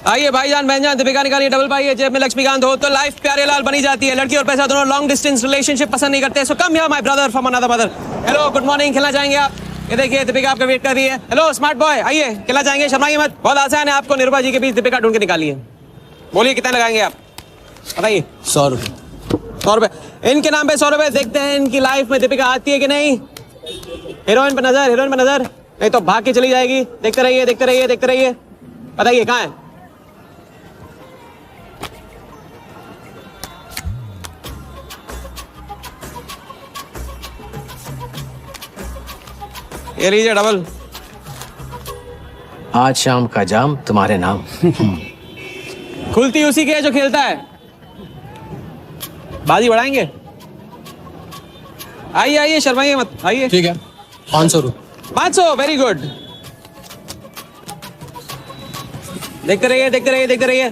आइए भाईजान बहनजान, दीपिका निकालिए डबल पाई है, जेब में लक्ष्मीकांत हो तो लाइफ प्यारे लाल बनी जाती है। लड़की और पैसा दोनों लॉन्ग डिस्टेंस रिलेशनशिप पसंद नहीं करते। So come here my brother from another mother. Hello good morning, खेलना चाहेंगे आप? ये देखिए दीपिका आपका वेट कर रही है। हेलो स्मार्ट बॉय, आइए खेलना चाहेंगे? शर्माइए मत, बहुत आसान है। आपको निरुपा जी के बीच दीपिका ढूंढ के निकालिए। बोलिए कितना लगाएंगे आप, बताइए। 100 रुपये। 100 रुपये इनके नाम पे 100 रुपये। देखते हैं इनकी लाइफ में दीपिका आती है कि नहीं। हीरोइन पे नजर, हीरोइन पे नजर, नहीं तो भाग के चली जाएगी। देखते रहिए देखते रहिए देखते रहिए, बताइए कहाँ है? ये लीजिए डबल। आज शाम का जाम तुम्हारे नाम। खुलती उसी की है जो खेलता है। बाजी बढ़ाएंगे? आइए आइए, शर्माइए मत, आइए। ठीक है, 500 रुपये। 500, वेरी गुड। देखते रहिए देखते रहिए देखते रहिए,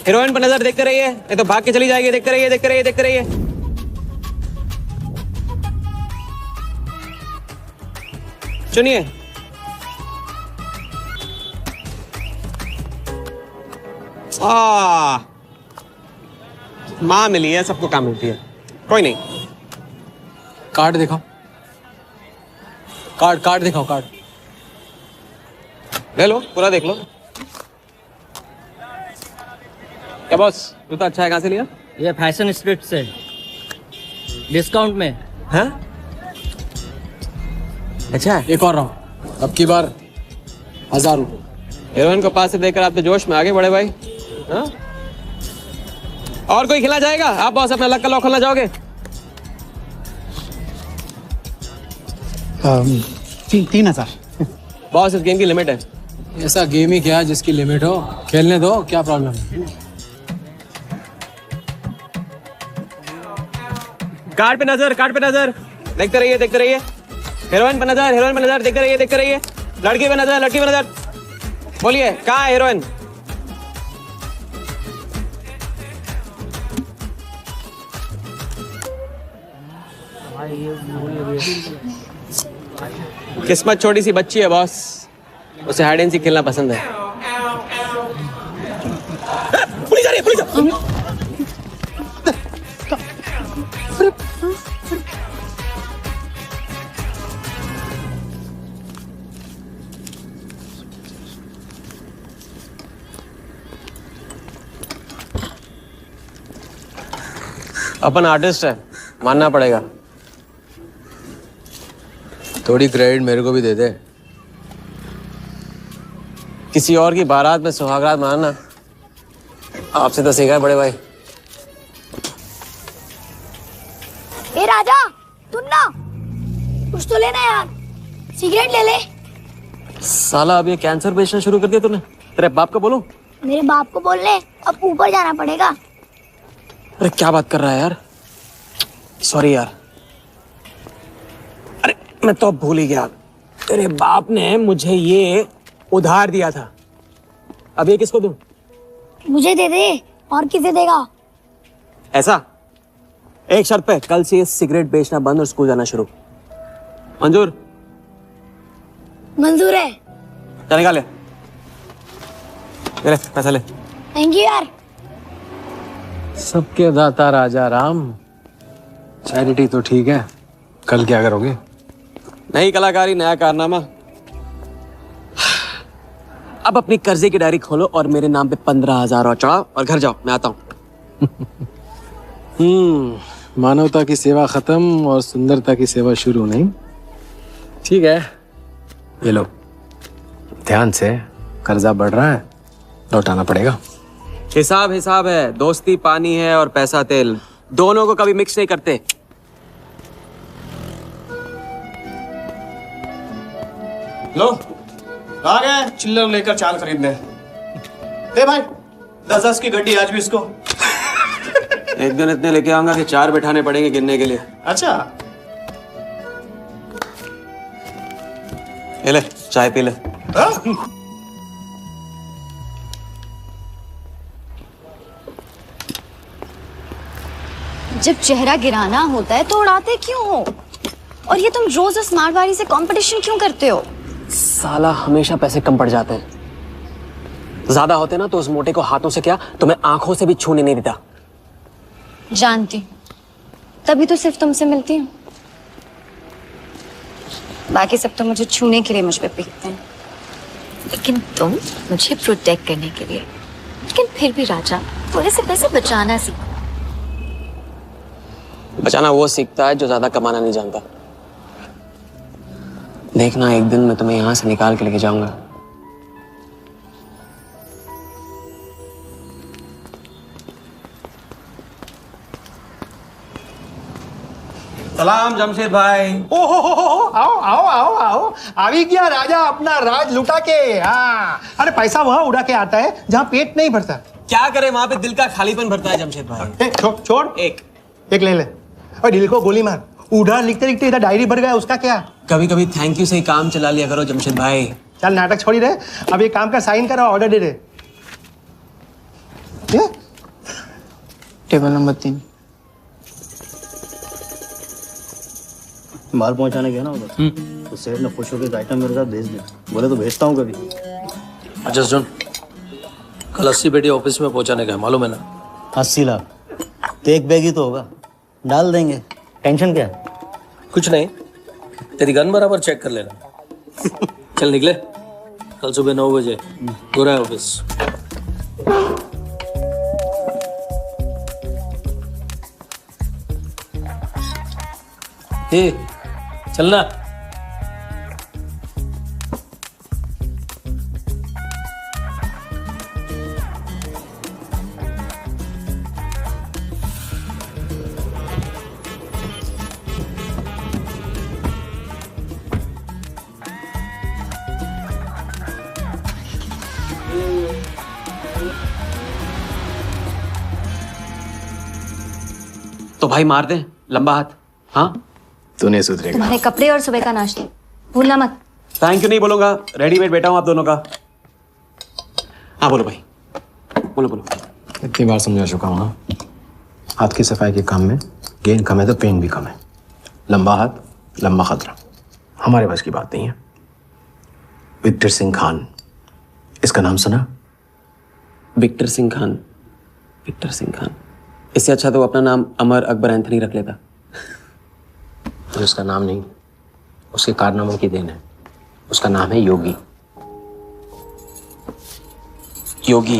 हीरोइन पर नजर, देखते रहिए नहीं तो भाग के चली जाएगी। देखते रहिए देखते रहिए देखते रहिए। सुनिए, माँ मिली है, सबको काम मिलती है। कोई नहीं, कार्ड दिखाओ, कार्ड दिखाओ, कार्ड ले लो, पूरा देख लो। क्या बॉस, जूता अच्छा है, कहाँ से लिया? ये फैशन स्ट्रीट से डिस्काउंट में। हाँ अच्छा है। एक और राउंड, अब की बार 1000 रुपये। हीरोइन को पास से देखकर आप तो जोश में आगे बढ़े भाई। हाँ? और कोई खिला जाएगा? आप बॉस अपना लक का लॉक खोलना चाहोगे? 3000। बॉस इस गेम की लिमिट है। ऐसा गेम ही क्या जिसकी लिमिट हो, खेलने दो, क्या प्रॉब्लम है? कार्ड पे नजर, कार्ड पे नजर, देखते रहिए देखते रहिए। हीरोइन पे नजर, हीरोइन पे नजर, देखते रहिए देखते रहिए। लड़की पे नजर, लड़की पे नजर। बोलिए कहाँ है हीरोइन? किस्मत छोटी सी बच्ची है बॉस, उसे हाइड एंड सीक खेलना पसंद है। पुलिस आ रही है, पुलिस आ रही है। अपन आर्टिस्ट है, मानना पड़ेगा। थोड़ी क्रेडिट मेरे को भी दे दे। किसी और की बारात में सुहागरात मनाना आपसे तो सीखा है बड़े भाई। ए राजा, सुन ना, कुछ तो लेना यार, सिगरेट ले ले। साला अब ये कैंसर बेचना शुरू कर दिया तूने। तेरे बाप को बोलूं? मेरे बाप को बोल ले, अब ऊपर जाना पड़ेगा। अरे क्या बात कर रहा है यार, सॉरी यार। अरे मैं तो भूल ही गया, तेरे बाप ने मुझे ये उधार दिया था। अब ये किसको दूं? मुझे दे दे, और किसे देगा? ऐसा, एक शर्त पे, कल से ये सिगरेट बेचना बंद और स्कूल जाना शुरू। मंजूर? मंजूर है। चल निकाले, ले पैसा ले। थैंक यू यार। सबके दाता राजा राम। चैरिटी तो ठीक है, कल क्या करोगे? नई कलाकारी, नया कारनामा। अब अपनी कर्जे की डायरी खोलो और मेरे नाम पे 15,000 और चढ़ाओ और घर जाओ, मैं आता हूँ। मानवता की सेवा खत्म और सुंदरता की सेवा शुरू नहीं। ठीक है, ये लो, ध्यान से, कर्जा बढ़ रहा है, लौटाना पड़ेगा। हिसाब हिसाब है, दोस्ती पानी है और पैसा तेल, दोनों को कभी मिक्स नहीं करते। लो आ गए चिल्लर लेकर चाल खरीदने। दे भाई 10-10 की गड्डी आज भी इसको। एक दिन इतने लेके आऊंगा कि 4 बैठाने पड़ेंगे गिनने के लिए। अच्छा ये ले, चाय पी ले। जब चेहरा गिराना होता है तो उड़ाते क्यों हो? और ये तुम रोज उस मारवाड़ी से कंपटीशन क्यों करते हो? साला हमेशा पैसे कम पड़ जाते हैं। ज्यादा होते ना तो उस मोटे को हाथों से क्या तो मैं आंखों से भी छूने नहीं देता। जानती हूँ, तभी तो सिर्फ तुमसे मिलती हूँ। बाकी सब तो मुझे छूने के लिए मुझ पे पीटते हैं, लेकिन तुम मुझे प्रोटेक्ट करने के लिए। लेकिन फिर भी राजा, थोड़े से पैसे बचाना सीखो। बचाना वो सीखता है जो ज्यादा कमाना नहीं जानता। देखना एक दिन मैं तुम्हें यहां से निकाल के लेके जाऊंगा। सलाम जमशेद भाई। ओ आओ आओ आओ आओ, अभी क्या राजा अपना राज लुटा के। हाँ, अरे पैसा वहां उड़ा के आता है जहाँ पेट नहीं भरता। क्या करे, वहां पे दिल का खालीपन भरता है जमशेद भाई। छोड़ एक ले ले, और दिल को गोली मार। उधर लिखते लिखते इधर डायरी भर गया, उसका क्या। कभी कभी थैंक यू से ही काम चला लिया करो जमशेद भाई। चल नाटक छोड़ी रहे, अब एक काम का साइन करा, ऑर्डर दे दे। Table number 3। माल पहुंचाने गया ना उधर, तो सेठ ने खुश होकर आइटम मेरे साथ भेज दिया। बोले तो भेजता हूँ कभी। अच्छा सुन, कल 80 पेटी ऑफिस में पहुंचाने का है, मालूम है ना? 80 लाख तो एक बैग ही तो होगा, डाल देंगे। टेंशन क्या है? कुछ नहीं, तेरी गन बराबर चेक कर लेना। चल निकले, कल सुबह 9 बजे गोरा ऑफिस। चलना। तो भाई मार दे लंबा हाथ। हाँ तूने सुधरेगा। तुम्हारे कपड़े और सुबह का नाश्ता भूलना मत। थैंक यू नहीं बोलूंगा, रेडीमेड बैठा हूं आप दोनों का। हाँ बोलो भाई, बोलो बोलो। इतनी बार समझा चुका हूँ ना, हाथ की सफाई के काम में गेन कम है तो पेन भी कम है। लंबा हाथ लंबा खतरा, हमारे बस की बात नहीं है। विक्टर सिंह खान, इसका नाम सुना? Victor Singh Khan, Victor Singh Khan. इससे अच्छा तो अपना नाम अमर अकबर एंथनी रख लेता। ये उसका नाम नहीं, उसके कारनामों की देन है। उसका नाम है योगी। योगी?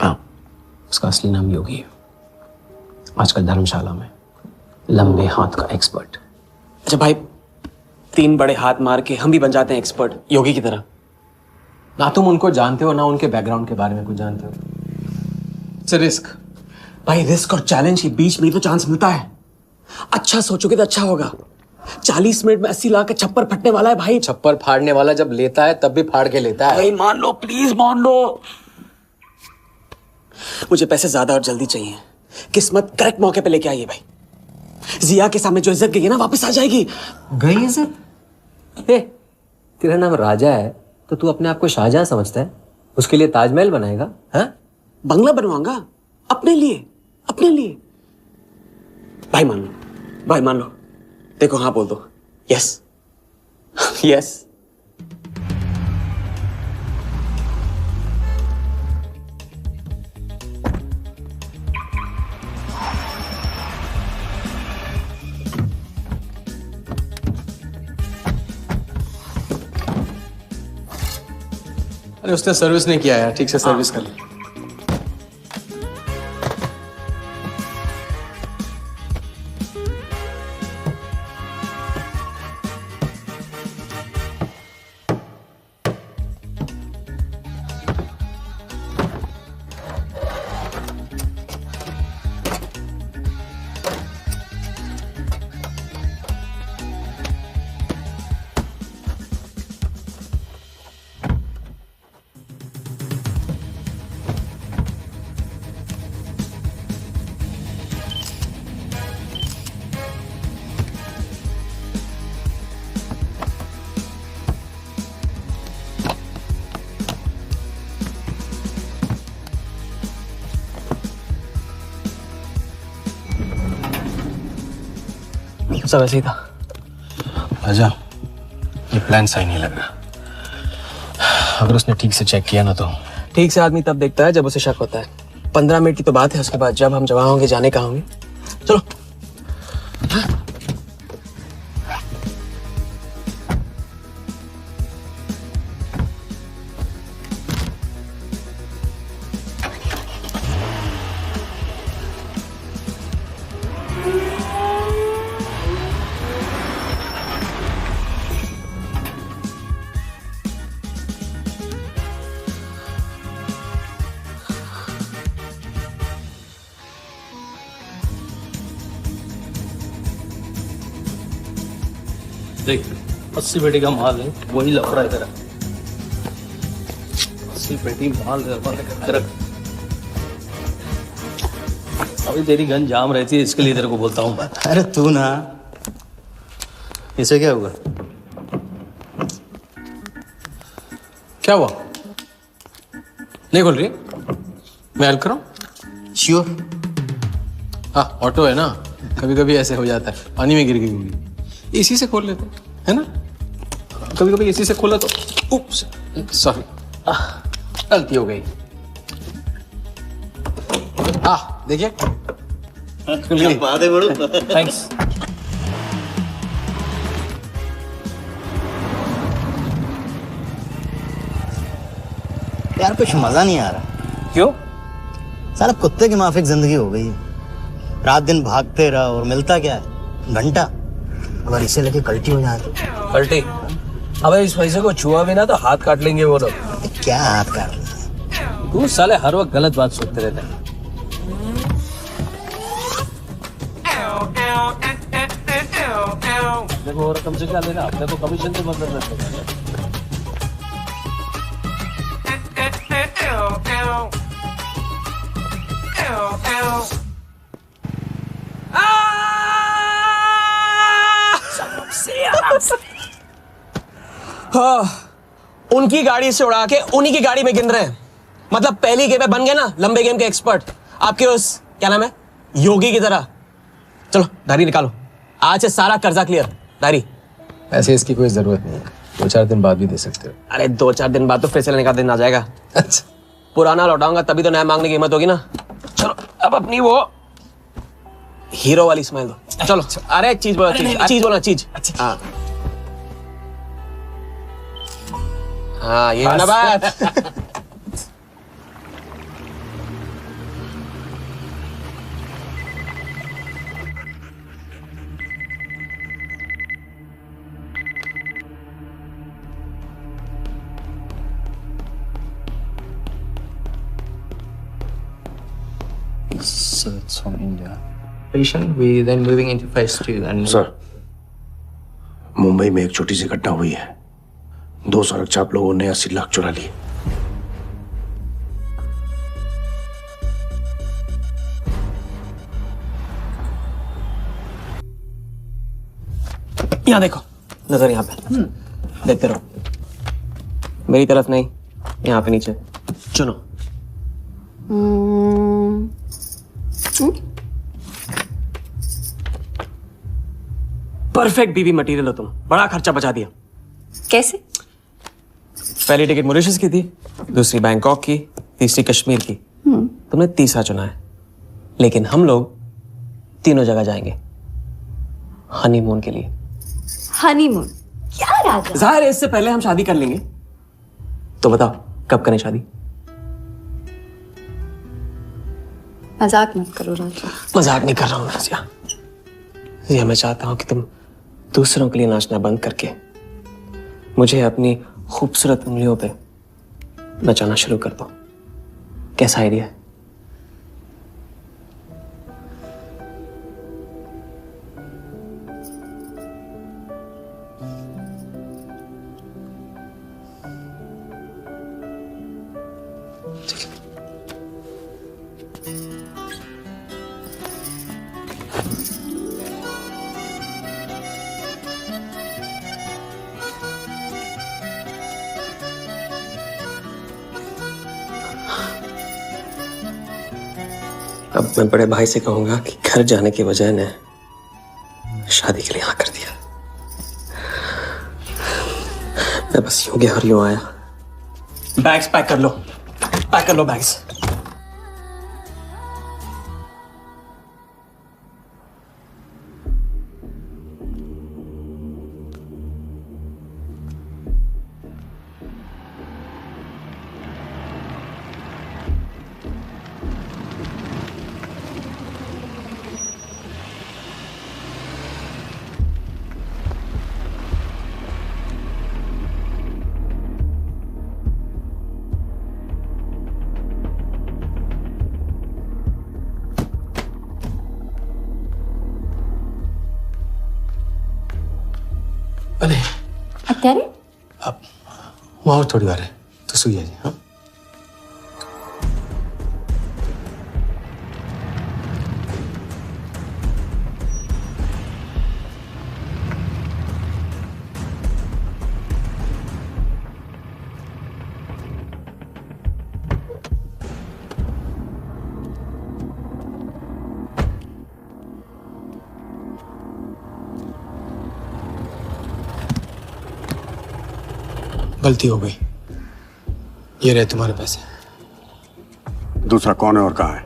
हाँ, उसका असली नाम योगी है। आजकल धर्मशाला में लंबे हाथ का एक्सपर्ट। अच्छा भाई, 3 बड़े हाथ मार के हम भी बन जाते हैं एक्सपर्ट योगी की तरह। ना तुम उनको जानते हो ना उनके बैकग्राउंड के बारे में कुछ जानते हो। इट्स रिस्क भाई, रिस्क और चैलेंज के बीच में ही तो चांस मिलता है। अच्छा सोचोगे तो अच्छा होगा। 40 मिनट में 80 लाख का छप्पर फटने वाला है भाई। छप्पर फाड़ने वाला जब लेता है तब भी फाड़ के लेता है। भाई मान लो, प्लीज मान लो। मुझे पैसे ज्यादा और जल्दी चाहिए। किस्मत करेक्ट मौके पे लेके आइए भाई। जिया के सामने जो इज्जत गई है ना, वापस आ जाएगी। गई इज्जत? तेरा नाम राजा है तो तू अपने आप को शाहजहां समझता है? उसके लिए ताजमहल बनाएगा? हाँ, बंगला बनवाऊंगा अपने लिए, अपने लिए। भाई मान लो, भाई मान लो। देखो हाँ बोल दो। Yes yes. अरे उसने सर्विस नहीं किया यार, ठीक से सर्विस कर ली। सब ऐसे ही था। राजा, ये प्लान सही नहीं लग रहा। अगर उसने ठीक से चेक किया ना तो ठीक से आदमी तब देखता है जब उसे शक होता है। 15 मिनट की तो बात है, उसके बाद जब हम जवान होंगे जाने कहाँ होंगे। चलो। देख 80 पेटी का माल है, वही लफड़ा है तेरा। 80 पेटी माल तेरा। अभी तेरी गन जाम रहती है, इसके लिए तेरे को बोलता हूँ बात। अरे तू ना, इसे क्या हुआ? क्या हुआ? नहीं खोल रही? मैं हेल्प करूं? श्योर। हाँ, ऑटो है ना, कभी कभी ऐसे हो जाता है, पानी में गिर गई होगी। एसी से खोल लेते है ना, कभी कभी एसी से खोला तो उप्स, सॉरी, गलती हो गई। देखिए थैंक्स। यार कुछ मजा नहीं आ रहा। क्यों? साला कुत्ते की माफिक जिंदगी हो गई है। रात दिन भागते रहो और मिलता क्या है? घंटा। अगर इसे लेके कल्टी हो जाए तो? पलटी? अबे इस पैसे को छुआ भी ना तो हाथ काट लेंगे वो लोग। क्या हाथ काट लेंगे? तू साले हर वक्त गलत बात सोचते रहते हैं। देखो और कम से क्या लेना, अपने को कमीशन से मतलब रखते हैं। उनकी गाड़ी से उड़ा के उन्हीं की गाड़ी में गिन रहे हैं। मतलब पहली गेम में बन गए ना लंबे गेम के एक्सपर्ट, आपके उस क्या नाम है योगी की तरह। चलो डायरी निकालो, आज से सारा कर्जा क्लियर। डायरी। ऐसे इसकी कोई जरूरत नहीं है, 2-4 दिन बाद भी दे सकते हो। अरे 2-4 दिन बाद तो फिर से लेने का दिन आ जाएगा। अच्छा, पुराना लौटाऊंगा तभी तो नया मांगने की हिम्मत होगी ना। चलो अब अपनी वो हीरो वाली स्माइल दो। चलो। अरे चीज बोलो, चीज बोलो, चीज। हाँ हाँ, ये ना बात। So it's from India. patient, we then moving into phase 2 and sir, Mumbai में एक छोटी सी घटना हुई है। 2 सड़क चाप लोगों ने 80 लाख चुरा लिए। यहाँ देखो, नजर यहाँ पे। देखते रहो, मेरी तरफ नहीं, यहाँ पे नीचे। चुनो। परफेक्ट बीवी मटेरियल हो तुम, बड़ा खर्चा बचा दिया। कैसे? पहली टिकट मॉरिशस की थी, दूसरी बैंकॉक की, तीसरी कश्मीर की। तुमने तीसरा चुना है, लेकिन हम लोग तीनों जगह जाएंगे हनीमून के लिए। हनीमून? क्या राजा? जाहिर है इससे पहले हम शादी कर लेंगे, तो बताओ कब करें शादी? मजाक मत करो राजा। मजाक नहीं कर रहा हूं नाज़िया, ये मैं चाहता हूं कि तुम दूसरों के लिए नाचना बंद करके मुझे अपनी खूबसूरत उंगलियों पे नचाना शुरू कर दो। कैसा आइडिया है? अब मैं बड़े भाई से कहूंगा कि घर जाने की बजाय ने शादी के लिए हाँ कर दिया। मैं बस यूं गया और यूं आया, बैग्स पैक कर लो बैग्स। अरे અત્યારે अब वहाँ और थोड़ी बार है तो सुई है जी। हाँ गलती हो गई। ये रहे तुम्हारे पैसे। दूसरा कौन है और कहाँ है?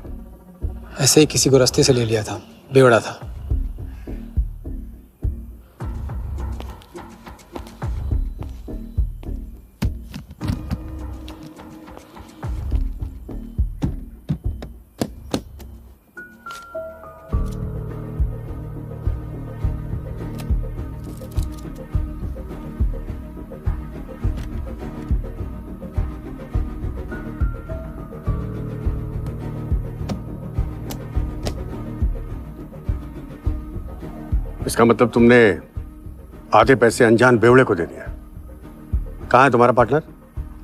ऐसे ही किसी को रास्ते से ले लिया था, बेवड़ा था। इसका मतलब तुमने आधे पैसे अनजान बेवड़े को दे दिया। कहाँ है तुम्हारा पार्टनर?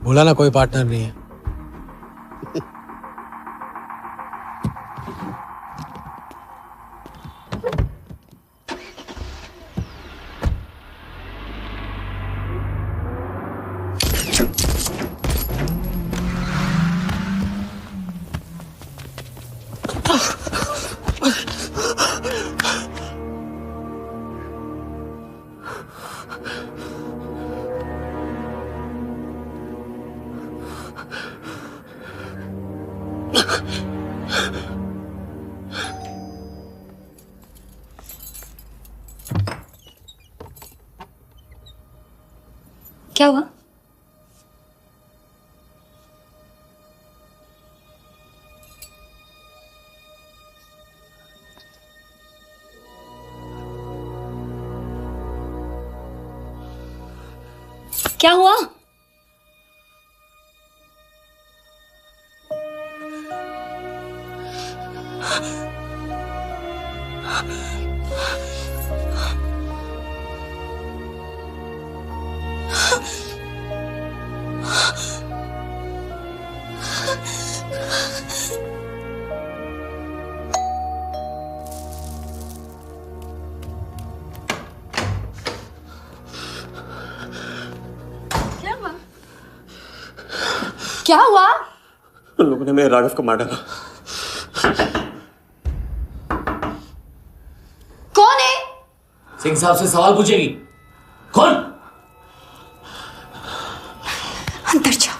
बोला ना कोई पार्टनर नहीं है। क्या हुआ? क्या हुआ? क्या हुआ? उन लोगों ने मेरे राघव को मार डाला। कौन है? सिंह साहब से सवाल पूछेगी। कौन? अंदर जाओ,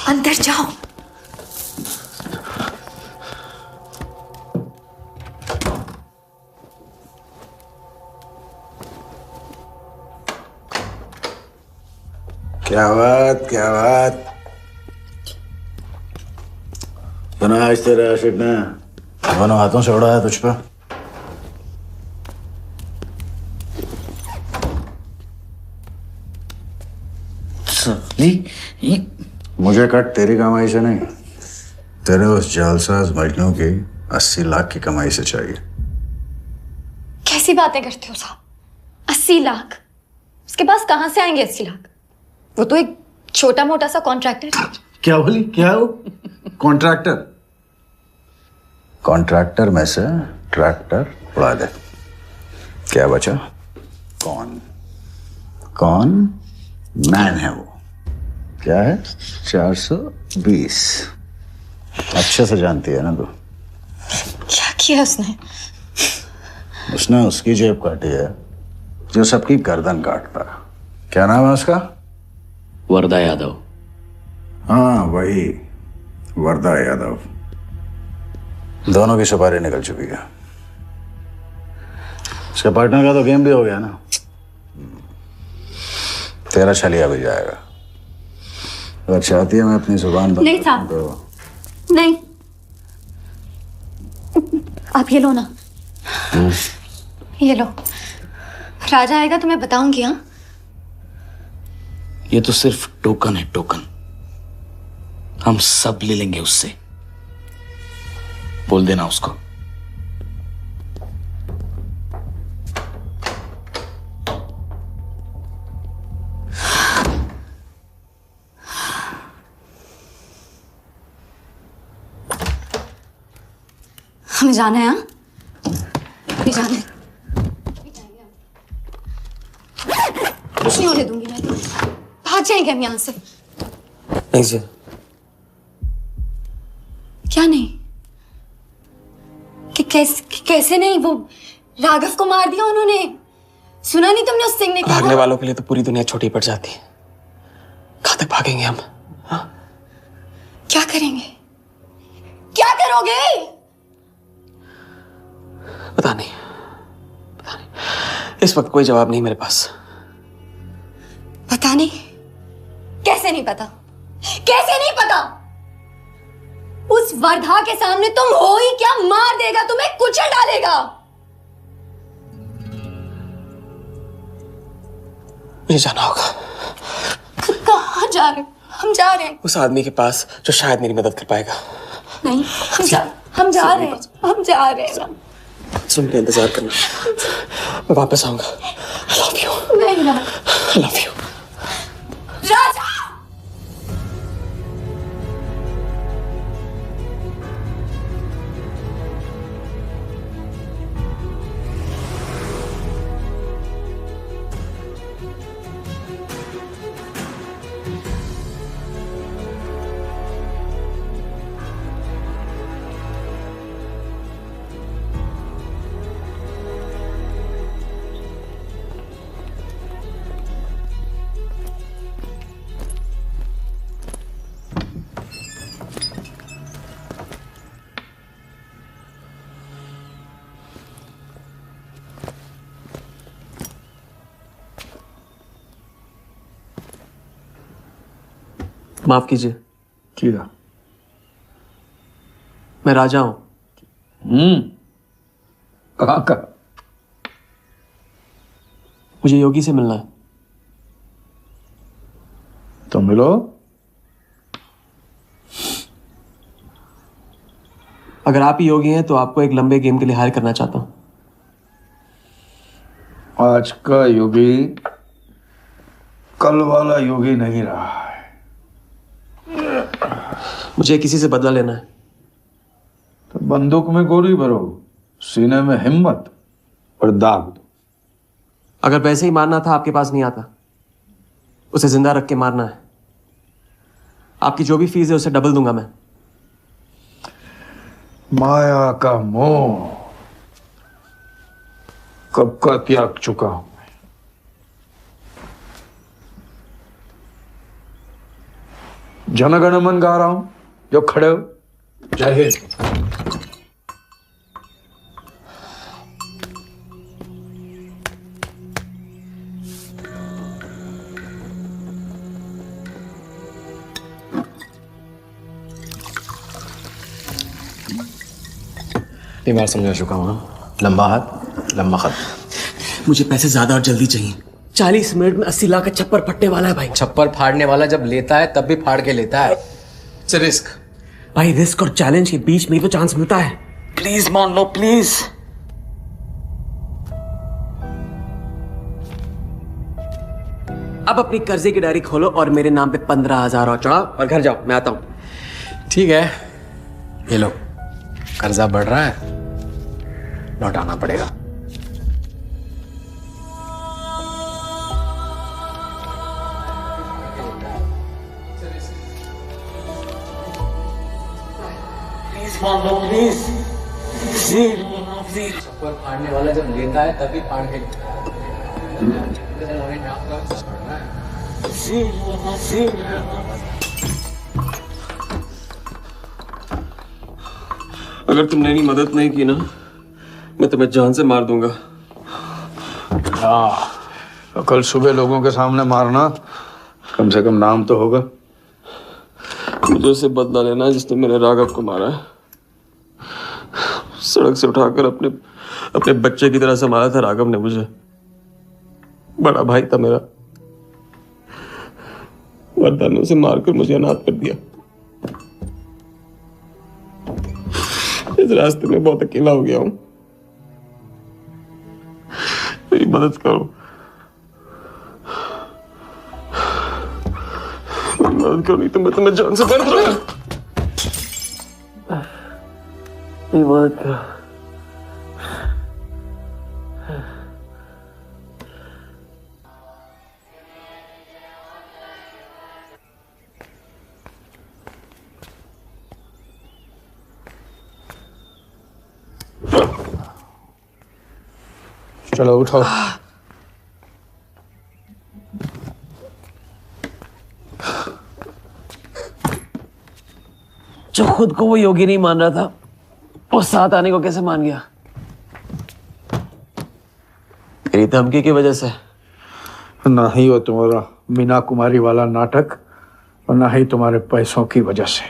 अंदर जाओ। क्या बात, क्या बात। बना आज तेरा आशिक ने दोनों हाथों से उड़ाया तुझ पर। मुझे कट तेरी कमाई से नहीं, तेरे उस जालसाज मजनू की 80 लाख की कमाई से चाहिए। कैसी बातें करते हो साहब? 80 लाख? उसके पास कहां से आएंगे 80 लाख? वो तो एक छोटा मोटा सा कॉन्ट्रैक्टर है। क्या बोली? क्या हो? कॉन्ट्रैक्टर? कॉन्ट्रैक्टर में से ट्रैक्टर उड़ा दे। क्या बचा? कौन? कौन मैन है वो? क्या है? 420। अच्छे से जानती है ना तू? क्या किया उसने? उसने उसकी जेब काटी है जो सबकी गर्दन काटता। क्या नाम है उसका? वरदा यादव। हाँ वही वरदा यादव। दोनों की सुपारी निकल चुकी है। उसके पार्टनर का तो गेम भी हो गया ना। तेरा छलिया भी जाएगा। अगर चाहती है मैं अपनी जुबान बंद नहीं था। तो नहीं, आप ये लो ना, ये लो। राजा आएगा तो मैं बताऊंगी। हाँ, ये तो सिर्फ टोकन है, टोकन। हम सब ले लेंगे उससे। बोल देना उसको। हमें जाना है। हाँ, अभी जाना है। कुछ नहीं होने दूंगी मैं। भाग जाएंगे हम यहाँ से। नहीं सर। क्या नहीं? कैसे नहीं? वो राघव को मार दिया उन्होंने। सुना नहीं तुमने उस सिंह ने? भागने वालों के लिए तो पूरी दुनिया छोटी पड़ जाती है। कहाँ तक भागेंगे हम? हाँ? क्या करेंगे? क्या करोगे? पता नहीं। इस वक्त कोई जवाब नहीं मेरे पास। पता नहीं? कैसे नहीं पता? कैसे नहीं पता? उस वर्धा के सामने तुम हो ही क्या? मार देगा, तुम्हें कुचल डालेगा। मुझे जाना होगा। कहाँ जा रहे? हम जा रहे हैं उस आदमी के पास जो शायद मेरी मदद कर पाएगा। नहीं, हम जा रहे हैं। हम जा रहे हैं। सुन के इंतजार करना, मैं वापस आऊंगा। I love you. नहीं, I love you. राजा! माफ कीजिए। ठीक है। मैं राजा हूं। कहाँ का? मुझे योगी से मिलना है। तो मिलो। अगर आप ही योगी हैं तो आपको एक लंबे गेम के लिए हायर करना चाहता हूं। आज का योगी कल वाला योगी नहीं रहा है। मुझे किसी से बदला लेना है। तो बंदूक में गोली भरो, सीने में हिम्मत और दाग दो। अगर वैसे ही मारना था आपके पास नहीं आता। उसे जिंदा रख के मारना है। आपकी जो भी फीस है उसे डबल दूंगा मैं। माया का मोह कब का त्याग चुका हूं। जनगण मन गा रहा हूं, जो खड़े हो। जय हिंद। बार समझा चुका हूं ना। लंबा हाथ लंबा खत। मुझे पैसे ज्यादा और जल्दी चाहिए। 40 मिनट में 80 लाख का छप्पर फटने वाला है भाई। छप्पर फाड़ने वाला जब लेता है तब भी फाड़ के लेता है। इट्स अ रिस्क भाई। रिस्क और चैलेंज के बीच में तो चांस मिलता है। प्लीज मान लो प्लीज। अब अपनी कर्जे की डायरी खोलो और मेरे नाम पे 15,000 और चढ़ाओ और घर जाओ। मैं आता हूं। ठीक है, ये लो। कर्जा बढ़ रहा है, लौटाना पड़ेगा। प्लीज छप्पर फाड़ने वाला जब लेता है तभी फाड़ के लेता है। अगर तुमने मेरी मदद नहीं की ना, मैं तुम्हें जान से मार दूंगा। हाँ, तो कल सुबह लोगों के सामने मारना, कम से कम नाम तो होगा। मुझे उससे बदला लेना जिसने मेरे राघव को मारा है। सड़क से उठाकर अपने बच्चे की तरह संभाला था राघव ने मुझे। बड़ा भाई था मेरा, वरदान ने उसे मारकर मुझे अनाथ कर दिया। इस रास्ते में बहुत अकेला हो गया हूं, मेरी मदद करो, मेरी मदद करो, नहीं तो मैं तुम्हें जान से मार दूंगा। मेरी मदद करो। चलो उठो। जो खुद को वो योगी नहीं मान रहा था, वो साथ आने को कैसे मान गया? मेरी धमकी की वजह से। ना ही वो तुम्हारा मीना कुमारी वाला नाटक और ना ही तुम्हारे पैसों की वजह से।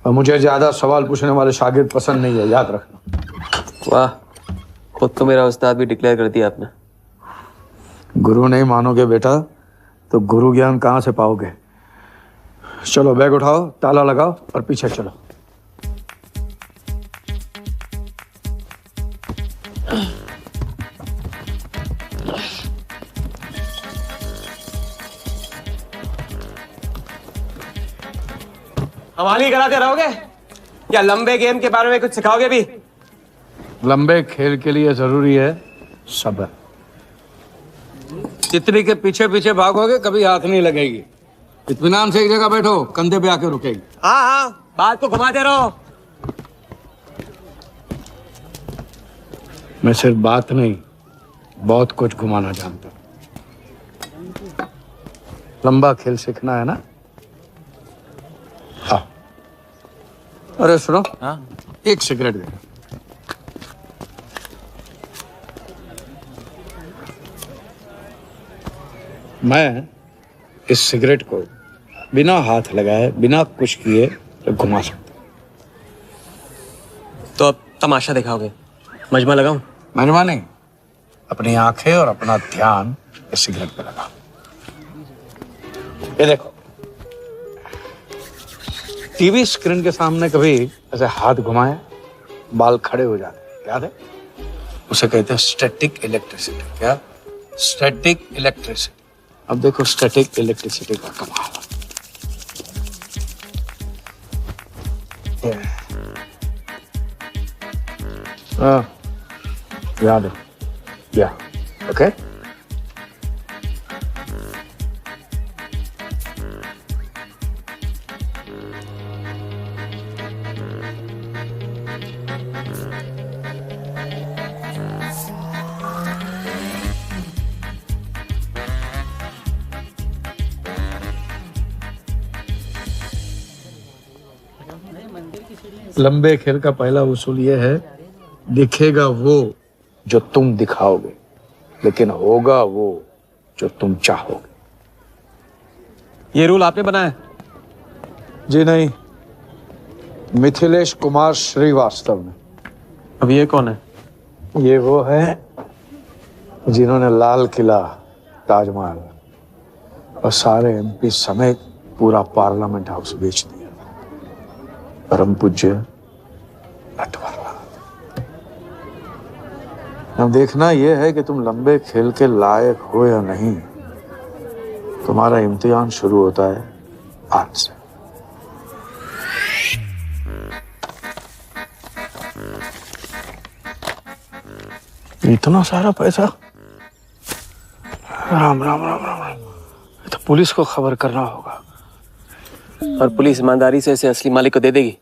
और मुझे ज्यादा सवाल पूछने वाले शागिर्द पसंद नहीं है, याद रखना। वाह, खुद तो मेरा उस्ताद भी डिक्लेयर कर दिया आपने। गुरु नहीं मानोगे बेटा तो गुरु ज्ञान कहाँ से पाओगे। चलो बैग उठाओ, ताला लगाओ और पीछे चलो। हमारी कराते रहोगे या लंबे गेम के बारे में कुछ सिखाओगे भी? लंबे खेल के लिए जरूरी है सब्र। तितली के पीछे पीछे भागोगे कभी हाथ नहीं लगेगी। इत्मीनान से एक जगह बैठो, कंधे पे आके रुकेगी। हाँ हाँ, बात को घुमाते रहो। मैं सिर्फ बात नहीं, बहुत कुछ घुमाना जानता हूं। लंबा खेल सीखना है ना? हाँ। अरे सुनो, हाँ? एक सिगरेट दे। मैं इस सिगरेट को बिना हाथ लगाए, बिना कुछ किए तो घुमा सकता। तो अब तमाशा दिखाओगे? मजमा लगाऊं? मजमा नहीं, अपनी आंखें और अपना ध्यान इस सिगरेट पे लगा। ये देखो, टीवी स्क्रीन के सामने कभी ऐसे हाथ घुमाए बाल खड़े हो जाते, याद है? उसे कहते हैं स्टैटिक इलेक्ट्रिसिटी। क्या? Static electricity. अब देखो स्टैटिक इलेक्ट्रिसिटी का कमाल। याद है? या ओके। लंबे खेल का पहला उसूल यह है, दिखेगा वो जो तुम दिखाओगे, लेकिन होगा वो जो तुम चाहोगे। ये रूल आपने बनाया? जी नहीं, मिथिलेश कुमार श्रीवास्तव ने। अब ये कौन है? ये वो है जिन्होंने लाल किला, ताजमहल और सारे एमपी समेत पूरा पार्लियामेंट हाउस बेच दिया। परम पूज्य नटवरलाल। अब देखना यह है कि तुम लंबे खेल के लायक हो या नहीं। तुम्हारा इम्तिहान शुरू होता है आज से। इतना सारा पैसा? राम राम राम राम राम। ये तो पुलिस को खबर करना होगा। और पुलिस ईमानदारी से इसे असली मालिक को दे देगी।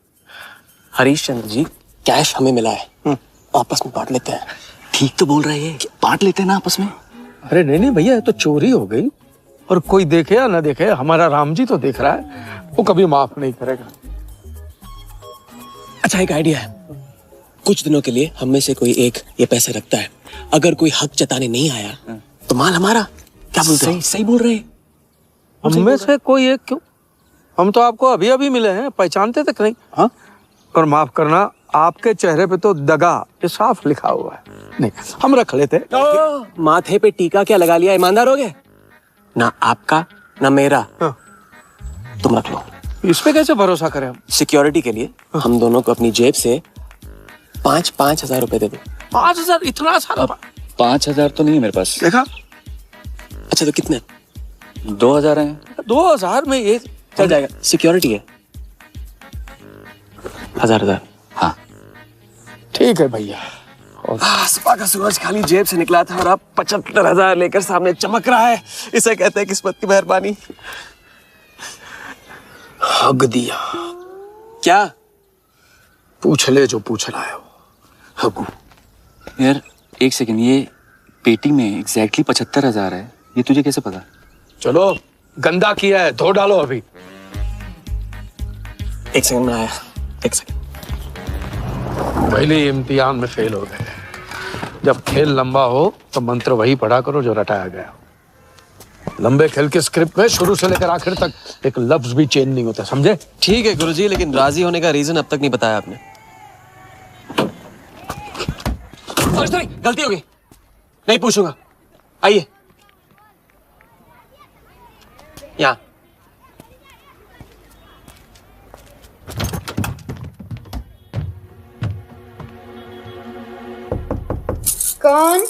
हरीश चंद्र जी, कैश हमें मिला है, आपस में बांट लेते हैं। ठीक तो बोल रहे हैं, बांट लेते हैं ना आपस में। अरे नहीं नहीं भैया, ये तो चोरी हो गई। और कोई देखे या ना देखे, हमारा राम जी तो देख रहा है, वो कभी माफ नहीं करेगा। अच्छा, एक आइडिया है। कुछ दिनों के लिए हम में से कोई एक ये पैसे रखता है, अगर कोई हक जताने नहीं आया तो माल हमारा। क्या बोलते हैं? सही बोल रहे हैं। हम में से कोई एक क्यों? हम तो आपको अभी अभी मिले हैं, पहचानते तक नहीं। हाँ, और माफ करना, आपके चेहरे पे तो दगा ये साफ लिखा हुआ है। नहीं, हम रख लेते। माथे पे टीका क्या लगा लिया, ईमानदार हो गए ना? आपका ना मेरा। तुम रख लो। इस पे कैसे भरोसा करें हम? सिक्योरिटी के लिए हम दोनों को अपनी जेब से 5,000 रुपए दे दो। 5,000? इतना सारा? 5,000 तो नहीं है मेरे पास। देखा? अच्छा तो कितने? 2,000 हैं। 2,000 में ये चल जाएगा, सिक्योरिटी है। 1,000। हाँ ठीक है भैया। सुबह का सूरज खाली जेब से निकला था और अब 75,000 लेकर सामने चमक रहा है। इसे कहते हैं किस्मत की मेहरबानी। हक दिया। क्या? पूछ ले जो पूछना है। हगू यार एक सेकंड, ये पेटी में एग्जैक्टली 75,000 है, ये तुझे कैसे पता? चलो, गंदा किया है, धो डालो अभी। एक सेकंड में आया, एक सेकंड। पहले इम्तिहान में फेल हो गए। जब खेल लंबा हो तो मंत्र वही पढ़ा करो जो रटाया गया। लंबे खेल के स्क्रिप्ट में शुरू से लेकर आखिर तक एक लफ्ज भी चेंज नहीं होता, समझे? ठीक है गुरुजी, लेकिन राजी होने का रीजन अब तक नहीं बताया आपने। सॉरी, गलती हो गई, नहीं पूछूंगा। आइए यहाँ। कौन?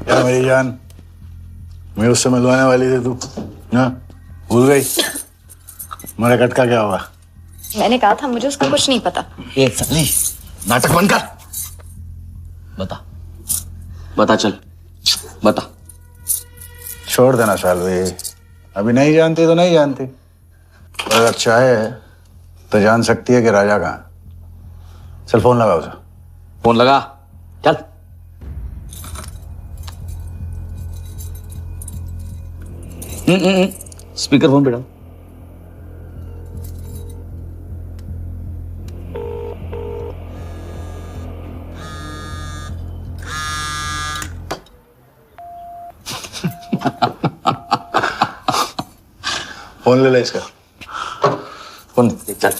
क्या मेरी जान, मैं उससे मिलवाने वाली थी, तू ना भूल गई? मेरा कटका क्या हुआ? मैंने कहा था मुझे उसका कुछ नहीं पता। ए साली, नाटक बंद कर। बता बता, चल बता। छोड़ देना सालवी, अभी नहीं जानती तो नहीं जानती, अगर चाहे तो जान सकती है कि राजा कहाँ। चल फोन लगा उसे। फोन लगा, चल। स्पीकर फोन पे डाल। फोन ले ले इसका, फोन चल।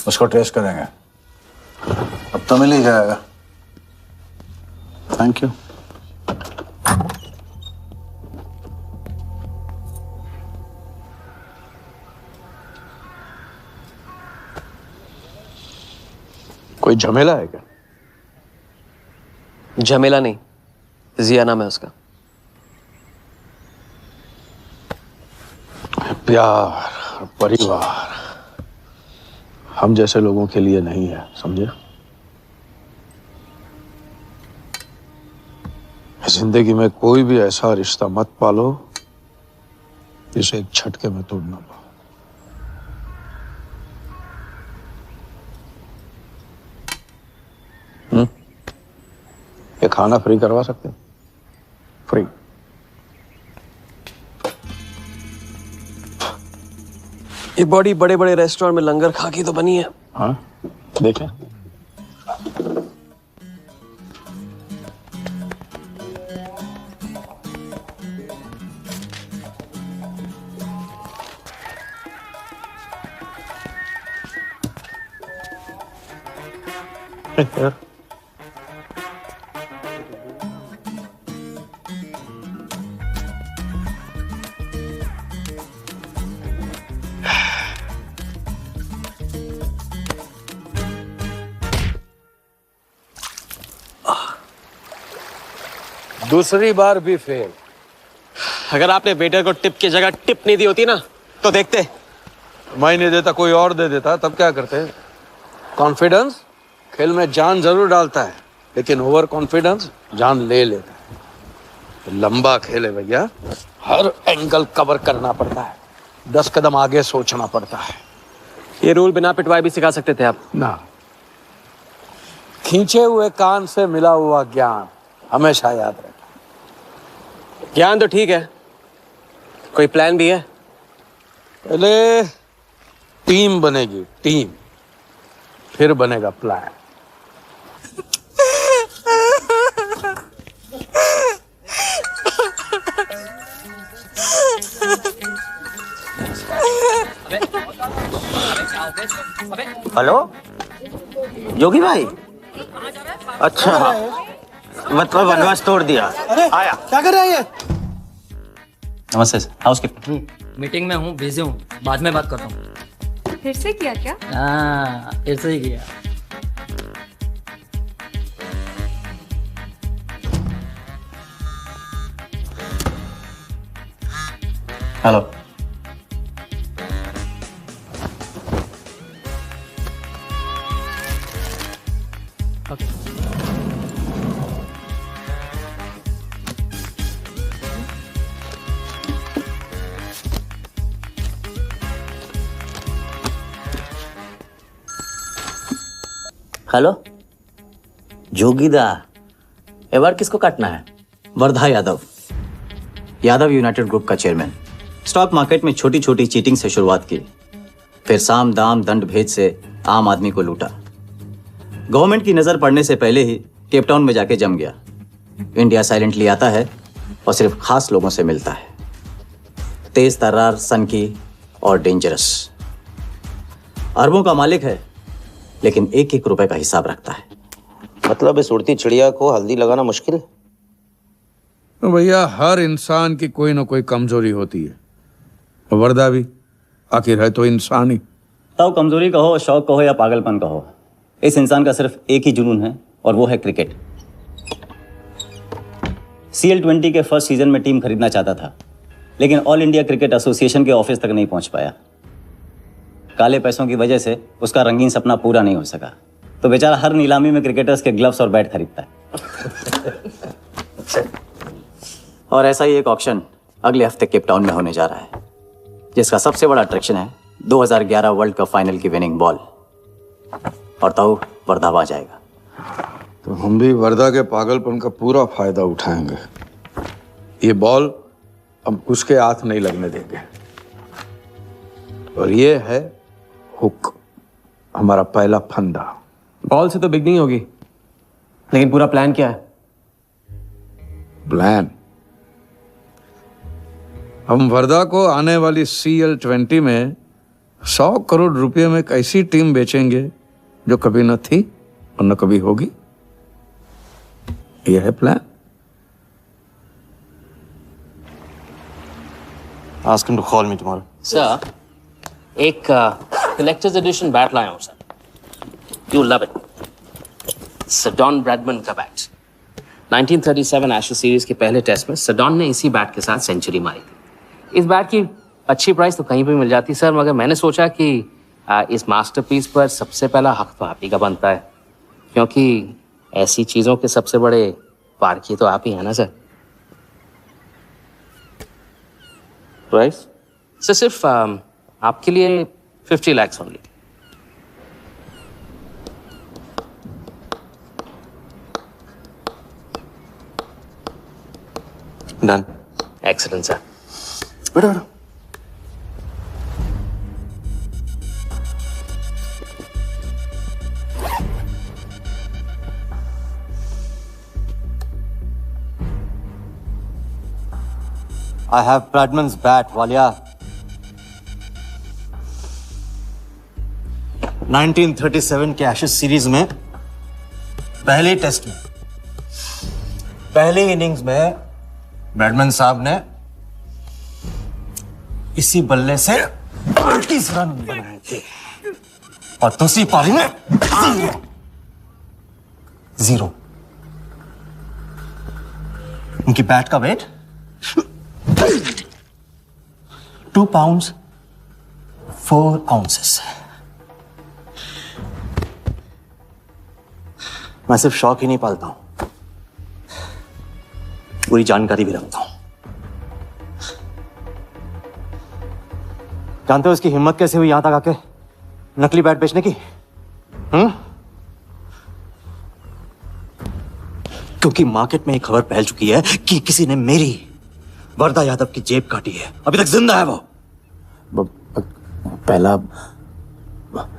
उसको ट्रेस करेंगे, अब तो मिल ही जाएगा। Thank you. कोई झमेला है क्या? झमेला नहीं, जिया नाम है उसका। प्यार, परिवार हम जैसे लोगों के लिए नहीं है, समझे? जिंदगी में कोई भी ऐसा रिश्ता मत पालो जिसे एक झटके में तोड़ ना पाओ। ये खाना फ्री करवा सकते हैं? फ्री। ये बॉडी बड़े बड़े रेस्टोरेंट में लंगर खा के तो बनी है। हाँ, देखें। दूसरी बार भी फेल। अगर आपने वेटर को टिप की जगह टिप नहीं दी होती ना तो देखते। मैं नहीं देता, कोई और दे देता, तब क्या करते? कॉन्फिडेंस खेल में जान जरूर डालता है, लेकिन ओवर कॉन्फिडेंस जान ले लेता है। लंबा खेल है भैया, हर एंगल कवर करना पड़ता है, 10 कदम आगे सोचना पड़ता है। ये रूल बिना पिटवाए भी सिखा सकते थे आप ना। खींचे हुए कान से मिला हुआ ज्ञान हमेशा याद रखें। ज्ञान तो ठीक है, कोई प्लान भी है? पहले टीम बनेगी, टीम, फिर बनेगा प्लान। हेलो योगी भाई, अच्छा मतलब वनवास तोड़ दिया। आया क्या कर रहा है ये? नमस्ते सर, हाउसकीपिंग। मीटिंग में हूँ, बिजी हूँ, बाद में बात करता हूँ। फिर से किया क्या? हाँ, फिर से ही किया। हेलो हेलो जोगीदा, ए बार किसको काटना है? वर्धा यादव, यादव यूनाइटेड ग्रुप का चेयरमैन। स्टॉक मार्केट में छोटी छोटी चीटिंग से शुरुआत की, फिर साम दाम दंड भेद से आम आदमी को लूटा। गवर्नमेंट की नजर पड़ने से पहले ही केप टाउन में जाके जम गया। इंडिया साइलेंटली आता है और सिर्फ खास लोगों से मिलता है। तेज तर्रार, सनकी और डेंजरस। अरबों का मालिक है, लेकिन एक एक रुपए का हिसाब रखता है। मतलब इस उड़ती चिड़िया को हल्दी लगाना मुश्किल है? तो भैया हर इंसान की कोई ना कोई कमजोरी होती है, वर्दा भी आखिर है तो इंसान ही। तब कमजोरी कहो, शौक कहो या पागलपन कहो, इस इंसान का सिर्फ एक ही जुनून है और वो है क्रिकेट। CL20 के फर्स्ट सीजन में टीम खरीदना चाहता था, लेकिन ऑल इंडिया क्रिकेट एसोसिएशन के ऑफिस तक नहीं पहुंच पाया। काले पैसों की वजह से उसका रंगीन सपना पूरा नहीं हो सका, तो बेचारा हर नीलामी में क्रिकेटर्स के ग्लव्स और बैट खरीदता है। और ऐसा ही एक ऑक्शन अगले हफ्ते केप टाउन में होने जा रहा है, जिसका सबसे बड़ा अट्रैक्शन है 2011 वर्ल्ड कप फाइनल की विनिंग बॉल। और तो वर्धा आ जाएगा। तो हम भी वर्धा के पागलपन का पूरा फायदा उठाएंगे। ये बॉल हम उसके हाथ नहीं लगने देंगे। और ये है हुक, हमारा पहला फंदा। बॉल से तो बिग नहीं होगी, लेकिन पूरा प्लान क्या है? प्लान, हम वर्धा को आने वाली CL20 में 100 करोड़ रुपए में एक ऐसी टीम बेचेंगे जो कभी न थी और न कभी होगी। यह है plan. Ask him to call me tomorrow. Sir, एक कलेक्टर्स एडिशन बैट लाया हूँ sir, you love it. Sir Don Bradman का बैट। 1937 एशेज सीरीज के पहले टेस्ट में सडॉन ने इसी बैट के साथ सेंचुरी मारी थी। इस बैट की अच्छी प्राइस तो कहीं भी मिल जाती सर, मगर मैंने सोचा कि इस मास्टरपीस पर सबसे पहला हक तो आप ही का बनता है, क्योंकि ऐसी चीज़ों के सबसे बड़े पारखी तो आप ही हैं ना सर। प्राइस सर सिर्फ आपके लिए 50 lakhs only. Done. Excellent sir. बैठो। I have Bradman's bat, Walia. 1937 के एशेज सीरीज में पहले टेस्ट में पहली इनिंग्स में ब्रैडमन साहब ने इसी बल्ले से 30 रन बनाए थे और दूसरी पारी में 0। उनकी बैट का वेट 2 pounds 4 ounces। मैं सिर्फ शौक ही नहीं पालता हूं, पूरी जानकारी भी रखता हूं। जानते हो इसकी हिम्मत कैसे हुई यहां तक आके नकली बैट बेचने की? क्योंकि मार्केट में एक खबर फैल चुकी है कि किसी ने मेरी वरदा यादव की जेब काटी है। अभी तक जिंदा है वो। पहला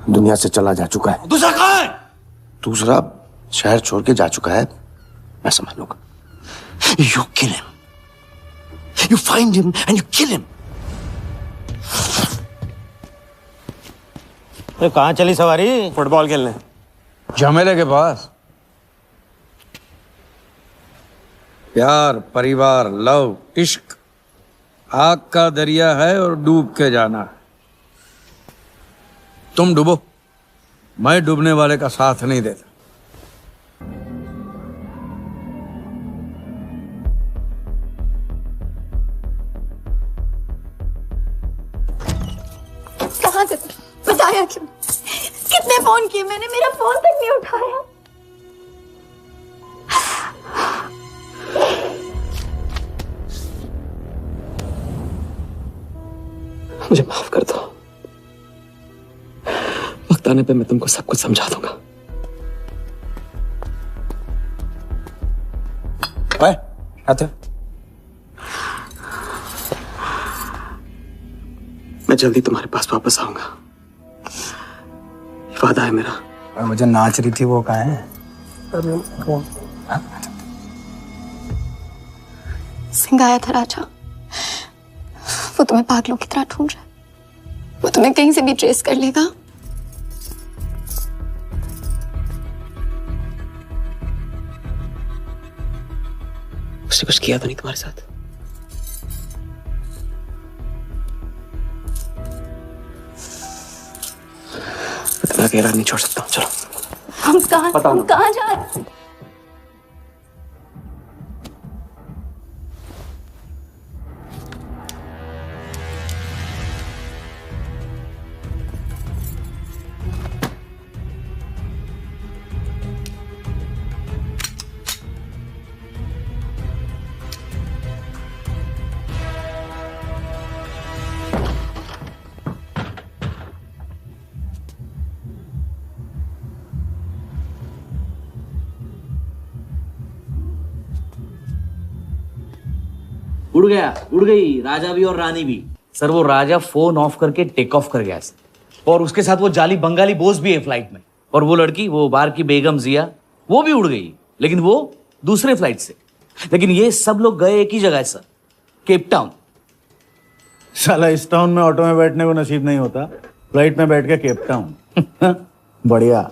दुनिया से चला जा चुका है, दूसरा कहाँ है? दूसरा शहर छोड़ के जा चुका है, मैं समझ लूंगा। You kill him. You find him and you kill him. अरे कहाँ चली सवारी? फुटबॉल खेलने। झमेले के पास। प्यार, परिवार, लव, इश्क आग का दरिया है और डूब के जाना है। तुम डूबो, मैं डूबने वाले का साथ नहीं देता। कहाँ से बताया क्यों? कितने फोन किए मैंने, मेरा फोन तक नहीं उठाया। मुझे माफ कर दो, वक्त आने पे मैं तुमको सब कुछ समझा दूंगा। आते मैं जल्दी तुम्हारे पास वापस आऊंगा, वादा है मेरा। और मुझे नाच रही थी वो कहाँ है? सिंह आया था राजा, वो तुम्हें पागलों की तरह ढूंढ रहा है। वो तुम्हें कहीं से भी ट्रेस कर लेगा। उसने कुछ किया तो नहीं तुम्हारे साथ? इतना गहरा नहीं छोड़ सकता हूँ। चलो हम कहाँ जा रहे हैं? उड़ गई राजा भी और रानी भी। सर वो राजा फोन ऑफ करके टेक ऑफ कर गया सर, और उसके साथ वो जाली बंगाली बोस भी है फ्लाइट में। और वो लड़की, वो बार की बेगम जिया, वो भी उड़ गई, लेकिन वो दूसरे फ्लाइट से। लेकिन ये सब लोग गए एक ही जगह है सर, केप टाउन। साला इस टाउन में ऑटो में बैठने को नसीब नहीं होता, फ्लाइट में बैठ के केप टाउन। बढ़िया।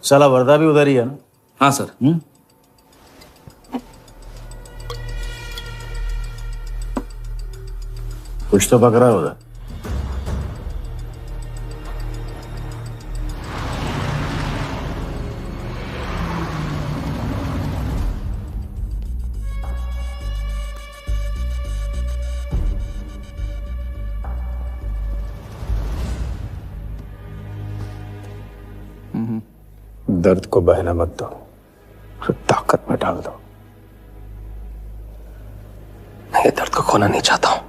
साला वर्दा भी उधर ही है ना? हाँ सर। कुछ तो पकड़ा है उधर। दर्द को बहना मत दो, ताकत में डाल दो। मैं ये दर्द को खोना नहीं चाहता हूं,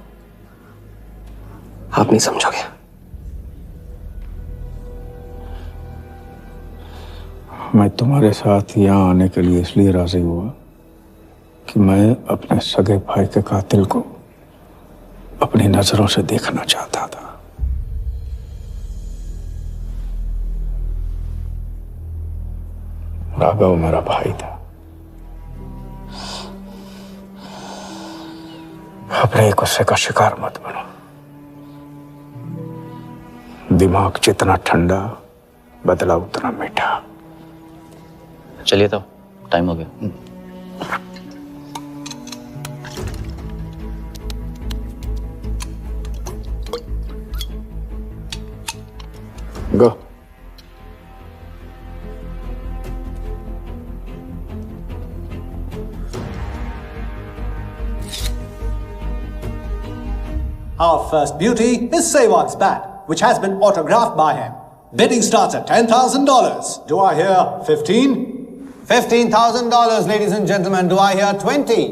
आप नहीं समझोगे। मैं तुम्हारे साथ यहाँ आने के लिए इसलिए राजी हुआ कि मैं अपने सगे भाई के कातिल को अपनी नजरों से देखना चाहता था। राघव मेरा भाई था। अपने गुस्से का शिकार मत बनो। दिमाग जितना ठंडा, बदला उतना मीठा। चलिए तो टाइम हो गया। गो। Our first beauty is Sehwag's bat, which has been autographed by him. Bidding starts at $10,000. Do I hear 15? $15,000, ladies and gentlemen. Do I hear 20?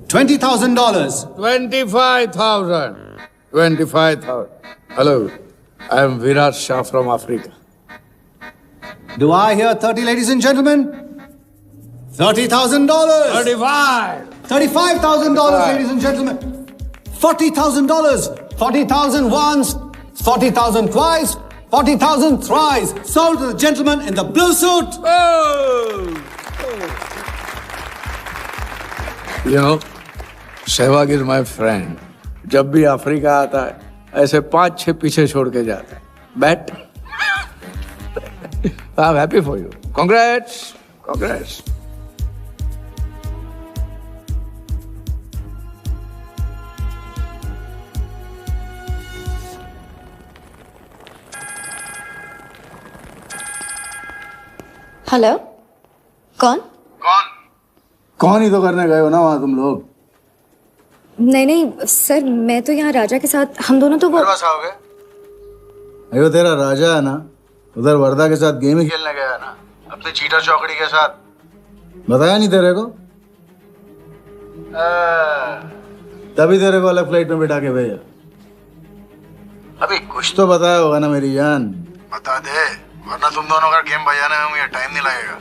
$20,000. 25,000. 25,000. Hello, I am Virat Shah from Africa. Do I hear 30, ladies and gentlemen? $30,000. 35. $35,000, ladies and gentlemen. $40,000. 40,000 once, 40,000 twice, 40,000 thrice. Sold to the gentleman in the blue suit. You know, Sehwag is my friend. जब भी Africa आता है ऐसे 5-6 पीछे छोड़ के जाता है. Bet. I'm happy for you. Congrats. Congrats. Hello कौन? कौन ही तो करने गए हो ना वहां तुम लोग? नहीं नहीं सर, मैं तो यहाँ राजा के साथ, हम दोनों तो वो आओगे? अयो तेरा राजा है ना, उधर वर्दा के साथ गेम ही खेलने गया है ना, अपने चीटर चौकड़ी के साथ. बताया नहीं तेरे को? तभी तेरे को अलग फ्लाइट में बिठा के भेजा. अभी कुछ तो बताया होगा ना मेरी जान. बता दे, वरना तुम दोनों का गेम बजाने में मुझे टाइम नहीं लगेगा.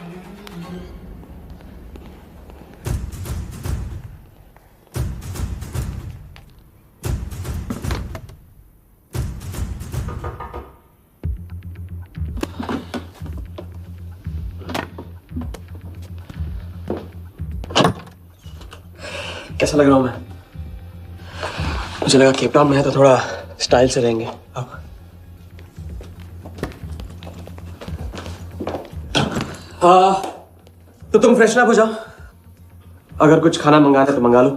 कैसा लग रहा हूँ मैं? मुझे लगा केप टाउन में है तो थोड़ा स्टाइल से रहेंगे. अब तो तुम फ्रेशन अप हो जाओ. अगर कुछ खाना मंगाना है तो मंगा लो.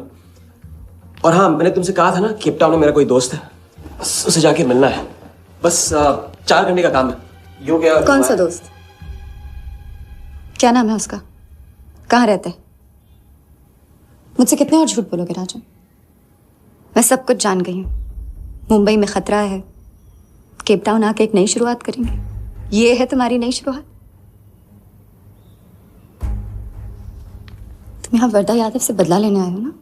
और हाँ, मैंने तुमसे कहा था ना, केप टाउन में मेरा कोई दोस्त है, बस उसे जाके मिलना है. बस 4 घंटे का काम है. यूं क्या? कौन सा दोस्त? क्या नाम है उसका? कहाँ रहता है? मुझसे कितने और झूठ बोलोगे राजा? मैं सब कुछ जान गई हूँ. मुंबई में खतरा है. केप टाउन आके एक नई शुरुआत करेंगे. ये है तुम्हारी नई शुरुआत? तुम यहाँ वर्दा यादव से बदला लेने आए हो ना?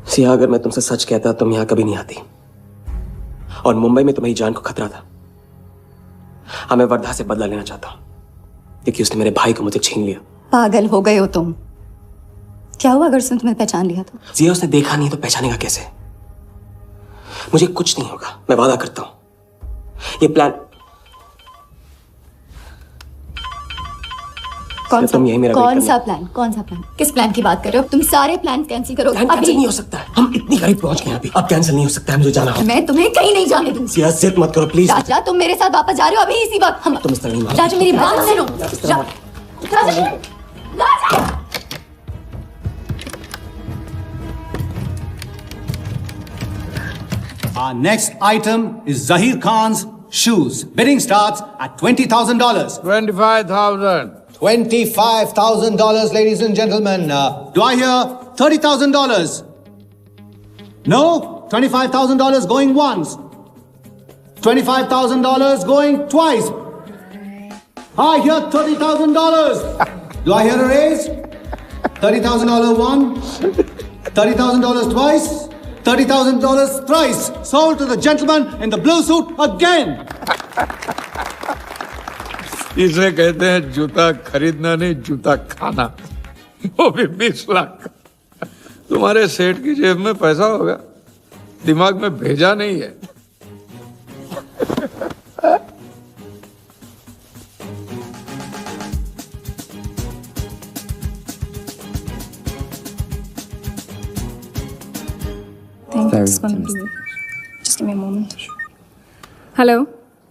सिया, अगर मैं तुमसे सच कहता तुम यहाँ कभी नहीं आती. और मुंबई में तुम्हारी जान को खतरा था. हाँ, मैं वर्धा से बदला लेना चाहता हूँ क्योंकि उसने मेरे भाई को मुझे छीन लिया. पागल हो गए हो तुम. क्या हुआ अगर उसने तुम्हें पहचान लिया तो? जिया, उसने देखा नहीं तो पहचानेगा कैसे? मुझे कुछ नहीं होगा, मैं वादा करता हूं. ये प्लान कौन सा? तुम यही मेरा कौन सा प्लान? कौन सा प्लान? किस प्लान की बात कर रहे हो? तुम सारे प्लान कैंसिल करो. प्लान कैंसिल नहीं हो सकता है. हम इतनी करीब पहुंच गए अभी. अब कैंसिल नहीं हो सकता है. मुझे जाना होगा. मैं तुम्हें कहीं नहीं जाने दूंगी. जिया, जिद मत करो प्लीज. राजा, तुम मेरे साथ वापस जा रहे हो अभी इसी वक्त. हम तुम इस तरह नहीं मान. राजा, मेरी बात सुनो. राजा, राजा. Our next item is Zahir Khan's shoes. Bidding starts at $20,000. 25,000. $25,000, ladies and gentlemen. Do I hear $30,000? No? $25,000 going once. $25,000 going twice. I hear $30,000. Do I hear a raise? $30,000 once. $30,000 twice. $30,000 thrice. Sold to the gentleman in the blue suit again. इसे कहते हैं जूता खरीदना नहीं, जूता खाना. वो भी 20 लाख. तुम्हारे सेठ की जेब में पैसा होगा, दिमाग में भेजा नहीं है. हेलो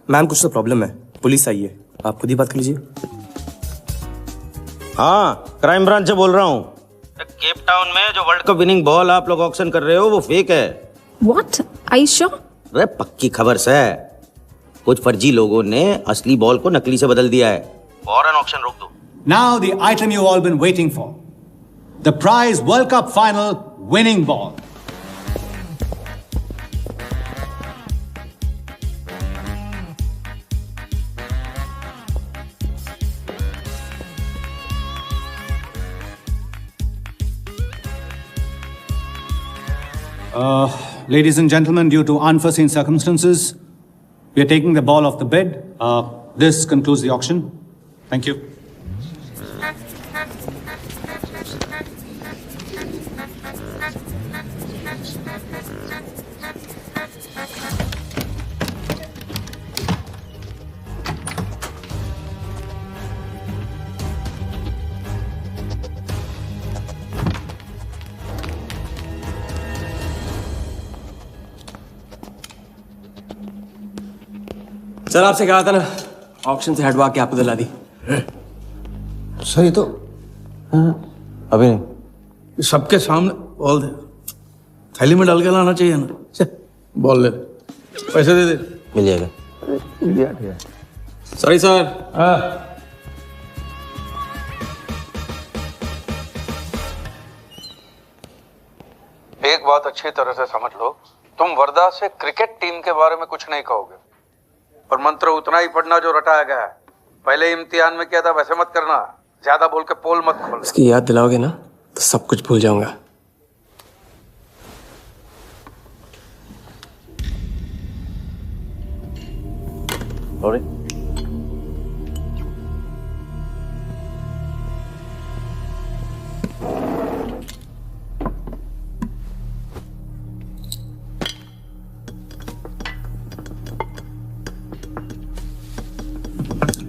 मैम, कुछ तो प्रॉब्लम है. पुलिस आई है, आप खुद ही बात कर लीजिए. हाँ, क्राइम ब्रांच से बोल रहा हूँ. केप टाउन में जो वर्ल्ड कप विनिंग बॉल आप लोग ऑक्शन कर रहे हो वो फेक है. व्हाट? Are you sure? अरे पक्की खबर से. कुछ फर्जी लोगों ने असली बॉल को नकली से बदल दिया है. फौरन ऑक्शन रोक दो. Now the item you all been waiting for. The prize World Cup final winning ball. ladies and gentlemen, due to unforeseen circumstances, we are taking the ball off the bed. This concludes the auction. Thank you. Sir आपसे कहा था ना, auction से हटवा के आपको दिला दी। सही तो अभी नहीं, सबके सामने बोल दे, थैली में डाल के लाना चाहिए ना। बोल ले, पैसे दे दे। मिल जाएगा। Sorry sir. एक बात अच्छी तरह से समझ लो, तुम वर्धा से क्रिकेट टीम के बारे में कुछ नहीं कहोगे, और मंत्र उतना ही पढ़ना जो रटाया गया है। पहले इम्तिहान में किया था वैसे मत करना, ज्यादा बोल के पोल मत खोल। इसकी याद दिलाओगे ना तो सब कुछ भूल जाऊंगा।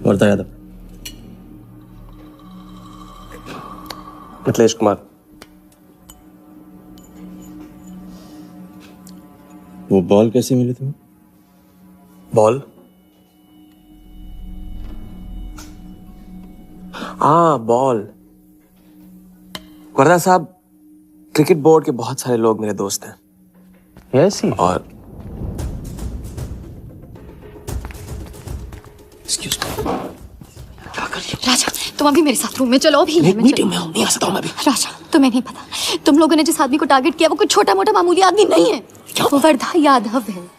वर्धा यादव, मिथिलेश कुमार। वो बॉल कैसे मिली तुम्हें? बॉल? हाँ बॉल। वर्धा साहब, क्रिकेट बोर्ड के बहुत सारे लोग मेरे दोस्त हैं। Yes he. और राजा, तुम अभी मेरे साथ रूम में चलो। अभी मीटिंग में हूं, नहीं आ सकता हूं मैं अभी। राजा, तुम्हें नहीं पता, तुम लोगों ने जिस आदमी को टारगेट किया वो कोई छोटा मोटा मामूली आदमी नहीं है, वो वर्धा यादव है।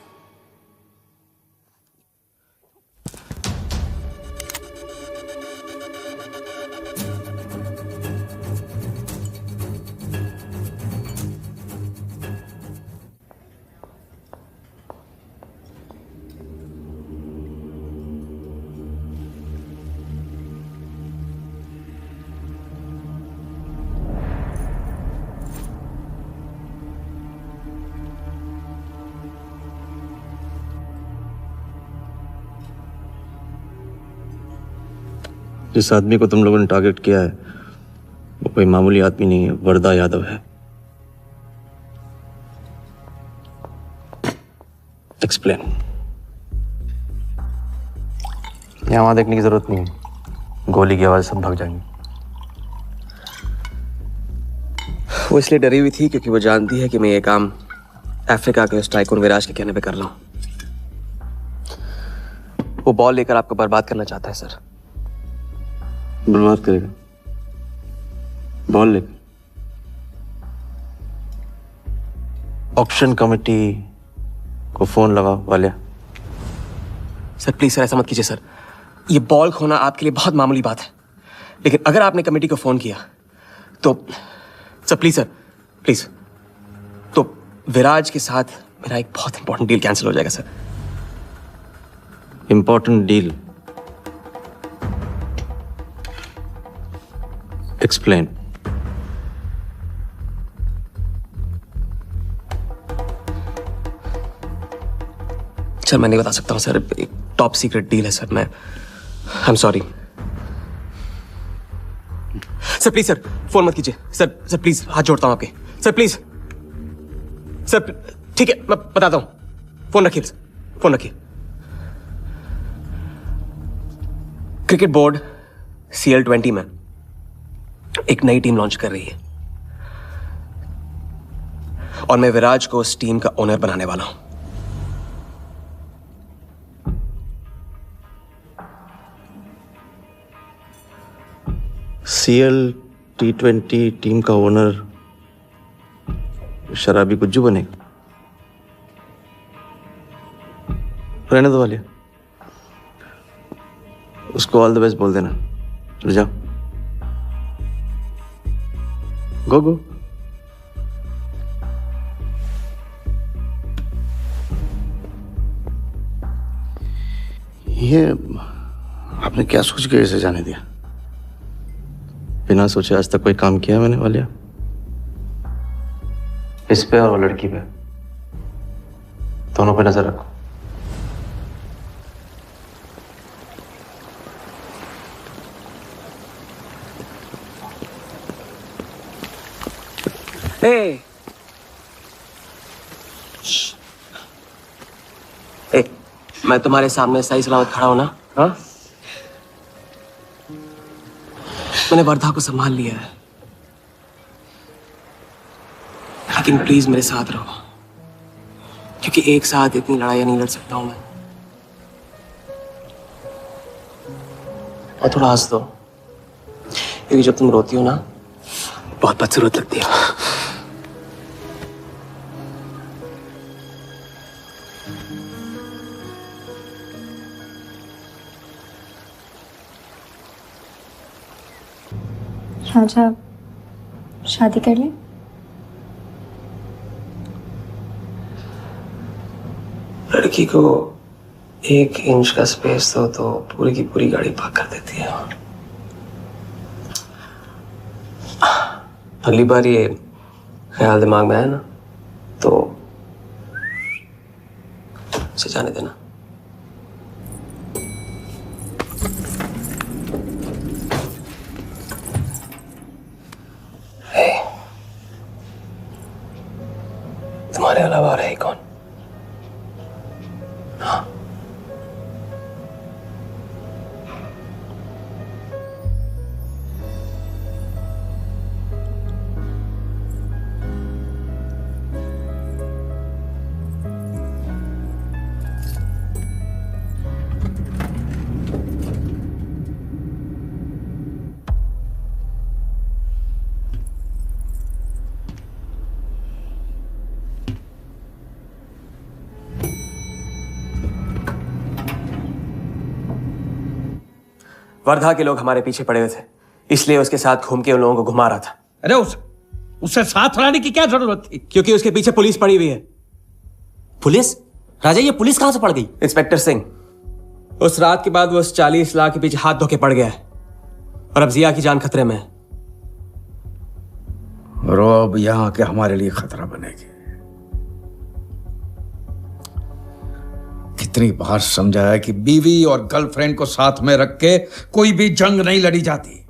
जिस आदमी को तुम लोगों ने टारगेट किया है वो कोई मामूली आदमी नहीं है, वर्धा यादव है। एक्सप्लेन। यहां वहां देखने की जरूरत नहीं है, गोली की आवाज सब भाग जाएंगे। वो इसलिए डरी हुई थी क्योंकि वो जानती है कि मैं ये काम अफ्रीका के उस टाइकून विराज के कहने पे कर रहा हूं। वो बॉल लेकर आपको बर्बाद करना चाहता है सर। बर्बाद करेगा? बॉल लेकर? ऑक्शन कमेटी को फोन लगाओ वालिया। सर प्लीज सर, ऐसा मत कीजिए सर। ये बॉल खोना आपके लिए बहुत मामूली बात है, लेकिन अगर आपने कमेटी को फोन किया तो सर प्लीज सर, प्लीज, तो विराज के साथ मेरा एक बहुत इंपॉर्टेंट डील कैंसिल हो जाएगा sir. Important deal? Explain. Sir मैं नहीं बता सकता हूं सर, एक टॉप सीक्रेट डील है सर। मैं I am sorry sir. Please sir phone मत कीजिए सर। सर प्लीज हाथ जोड़ता हूं आपके सर, प्लीज सर। ठीक है मैं बताता हूं, फोन रखिए, फोन रखिए। क्रिकेट बोर्ड CL20 में एक नई टीम लॉन्च कर रही है और मैं विराज को उस टीम का ओनर बनाने वाला हूं। CL T20 टीम का ओनर शराबी गुज्जू बनेगा? रहने दो वालिया, उसको ऑल द बेस्ट बोल देना। चल जाओ, गो गो। ये आपने क्या सोच के इसे जाने दिया? बिना सोचे आज तक कोई काम किया मैंने वालिया? इस पे और वो लड़की पे, दोनों पे नजर रखो। ए, मैं तुम्हारे सामने सही सलामत खड़ा हूं ना? हाँ, मैंने वर्धा को संभाल लिया है, लेकिन प्लीज मेरे साथ रहो, क्योंकि एक साथ इतनी लड़ाइयां नहीं लड़ सकता हूं मैं। और थोड़ा हंस दो, क्योंकि जब तुम रोती हो ना, बहुत बदसूरत लगती है। राजा, शादी कर ले। लड़की को 1 इंच का स्पेस दो तो पूरी की पूरी गाड़ी पार्क कर देती है। अगली बार ये ख्याल दिमाग में आया ना तो उसे जाने देना। तुम्हारे अलावा और है ही कौन? हाँ, वर्धा के लोग हमारे पीछे पड़े हुए थे, इसलिए उसके साथ घूम के उन लोगों को घुमा रहा था। अरे उससे साथ लाने की क्या जरूरत थी? क्योंकि उसके पीछे पुलिस पड़ी हुई है। पुलिस? राजा, ये पुलिस कहां से पड़ गई? इंस्पेक्टर सिंह, उस रात के बाद वो उस 40 लाख के पीछे हाथ धो के पड़ गया है और अब जिया की जान खतरे में है। और वो अब यहां के हमारे लिए खतरा बनेगी। कितनी बार समझाया कि बीवी और गर्लफ्रेंड को साथ में रख के कोई भी जंग नहीं लड़ी जाती।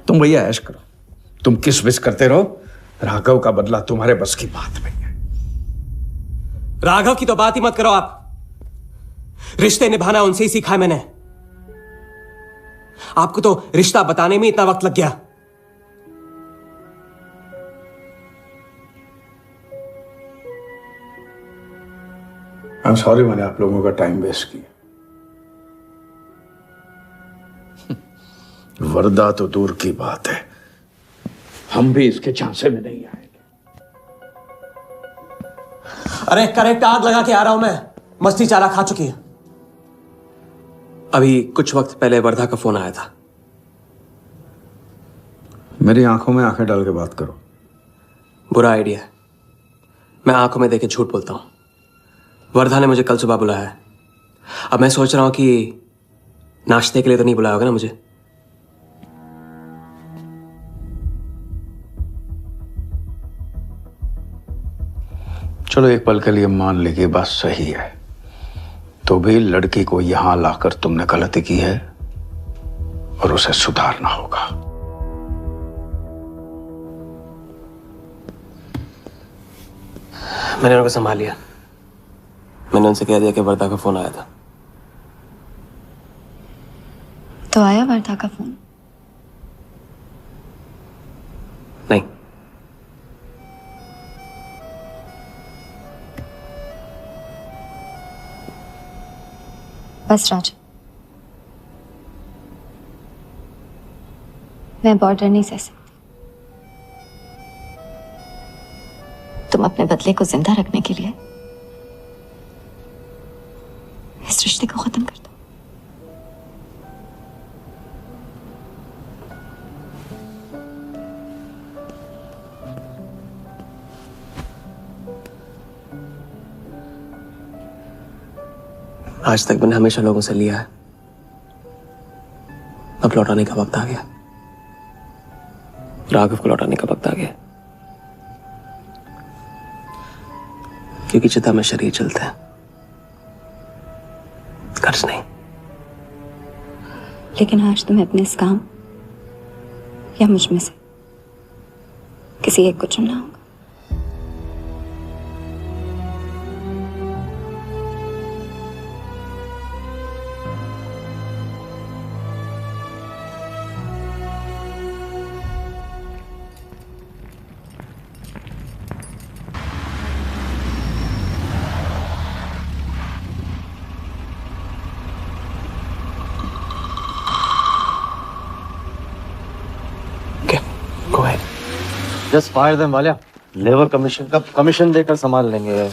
तुम भैया ऐश करो, तुम किस विस करते रहो, राघव का बदला तुम्हारे बस की बात नहीं है। राघव की तो बात ही मत करो आप। रिश्ते निभाना उनसे ही सीखा है मैंने। आपको तो रिश्ता बताने में इतना वक्त लग गया। आई एम सॉरी, मैंने आप लोगों का टाइम वेस्ट किया। वर्दा तो दूर की बात है, हम भी इसके झांसे में नहीं आएंगे। अरे करेक्ट आग लगा के आ रहा हूं मैं, मस्ती चारा खा चुकी है। अभी कुछ वक्त पहले वर्धा का फोन आया था। मेरी आंखों में आंखें डाल के बात करो। बुरा आइडिया है, मैं आंखों में देखे झूठ बोलता हूं। वर्धा ने मुझे कल सुबह बुलाया है। अब मैं सोच रहा हूं कि नाश्ते के लिए तो नहीं बुलाया होगा ना मुझे। चलो एक पल के लिए मान ले कि बात सही है, तो भी लड़की को यहां लाकर तुमने गलती की है और उसे सुधारना होगा। मैंने उनको संभाल लिया। मैंने उनसे कह दिया कि वर्धा का फोन आया था। तो आया वर्धा का फोन? नहीं। बस राजा, मैं बॉर्डर नहीं सह सकती। तुम अपने बदले को जिंदा रखने के लिए इस रिश्ते को खत्म कर दो। आज तक मैंने हमेशा लोगों से लिया है, अब लौटाने का वक्त आ गया। राघव को लौटाने का वक्त आ गया, क्योंकि चिता में शरीर चलते हैं, कर्ज नहीं। लेकिन आज तुम्हें अपने इस काम या मुझ में से किसी एक को चुनना होगा। Just fire them Walia, labour commission का कमीशन देकर संभाल लेंगे। ये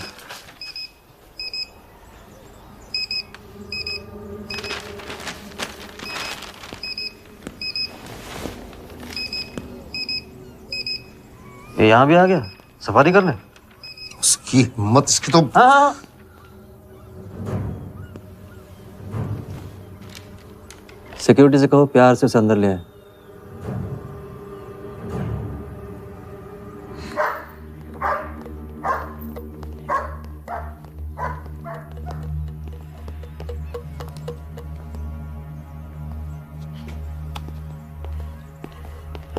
यहाँ भी आ गया सफारी करने। उसकी हिम्मत, इसकी तो। हाँ सिक्योरिटी से कहो प्यार से उसे अंदर ले आए।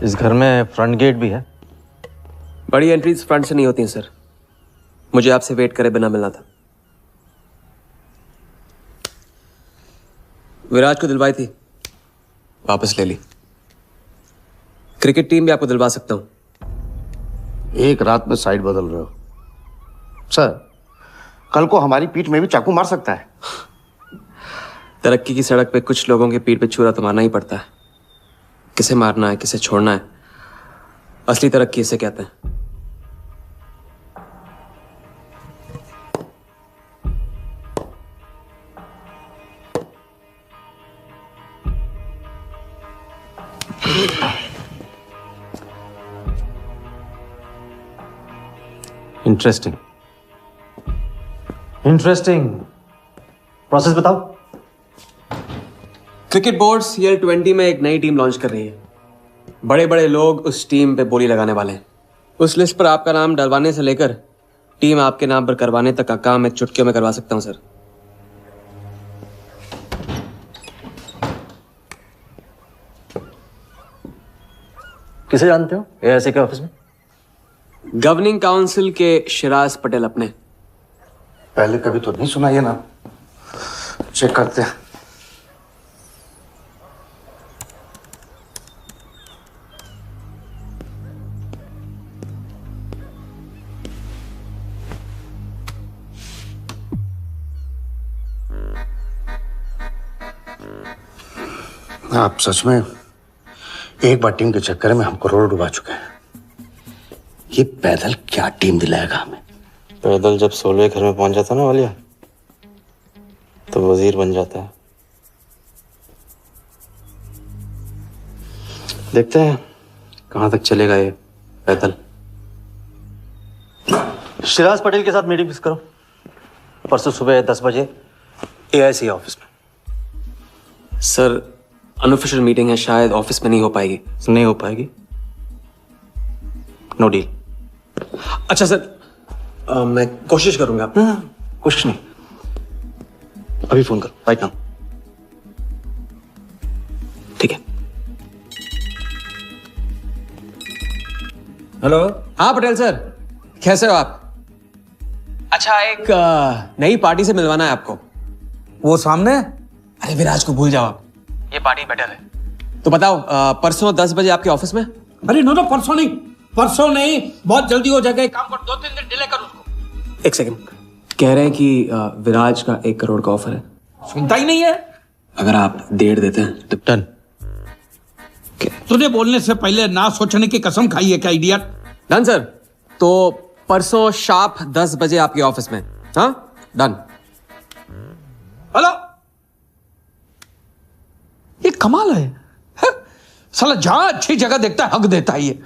इस घर में फ्रंट गेट भी है। बड़ी एंट्रीज फ्रंट से नहीं होती हैं सर, मुझे आपसे वेट करे बिना मिलना था। विराज को दिलवाई थी, वापस ले ली। क्रिकेट टीम भी आपको दिलवा सकता हूं। एक रात में साइड बदल रहे हो सर, कल को हमारी पीठ में भी चाकू मार सकता है। तरक्की की सड़क पे कुछ लोगों के पीठ पे छुरा तो मारना ही पड़ता है। किसे मारना है, किसे छोड़ना है, असली तरक्की इसे कहते हैं। इंटरेस्टिंग इंटरेस्टिंग प्रोसेस बताओ। क्रिकेट बोर्ड CL20 में एक नई टीम लॉन्च कर रही है। बड़े बड़े लोग उस टीम पे बोली लगाने वाले हैं। उस लिस्ट पर आपका नाम डलवाने से लेकर टीम आपके नाम पर करवाने तक का काम मैं चुटकियों में करवा सकता हूं सर। किसे जानते हो AIC के ऑफिस में? गवर्निंग काउंसिल के शिराज पटेल अपने। पहले कभी तो नहीं सुना ये ना, चेक करते हैं। आप सच में एक बार टीम के चक्कर में हम करोड़ डुबा चुके हैं। ये पैदल क्या टीम दिलाएगा हमें? पैदल जब 16वें घर में पहुंच जाता ना वालिया, तो वजीर बन जाता है। देखते हैं कहां तक चलेगा ये पैदल। शिराज पटेल के साथ मीटिंग फिक्स करो परसों सुबह 10 बजे AIC ऑफिस में। सर अनऑफिशियल मीटिंग है, शायद ऑफिस में नहीं हो पाएगी। नहीं हो पाएगी, नो डील। अच्छा सर, मैं कोशिश करूंगा। कुछ नहीं, अभी फोन करो राइट नाउ। ठीक है। हेलो। हाँ पटेल सर, कैसे हो आप? अच्छा, एक नई पार्टी से मिलवाना है आपको। वो सामने? अरे विराज को भूल जाओ आप, ये पार्टी बेटर है। तो बताओ परसों 10 बजे आपके ऑफिस में? अरे नो परसों नहीं, परसों नहीं, बहुत जल्दी हो जाएगा। एक काम कर, 2-3 दिन डिले कर उसको। एक सेकंड, कह रहे हैं कि विराज का 1 करोड़ का ऑफर है। सुनता ही नहीं है। अगर आप 1.5 देते हैं तो डन। तुझे बोलने से पहले ना सोचने की कसम खाई है क्या इडियट? डन सर, तो परसों शार्प 10 बजे आपके ऑफिस में। हाँ डन। हेलो, ये कमाल है, साला जहां अच्छी जगह देखता है हक देता है ये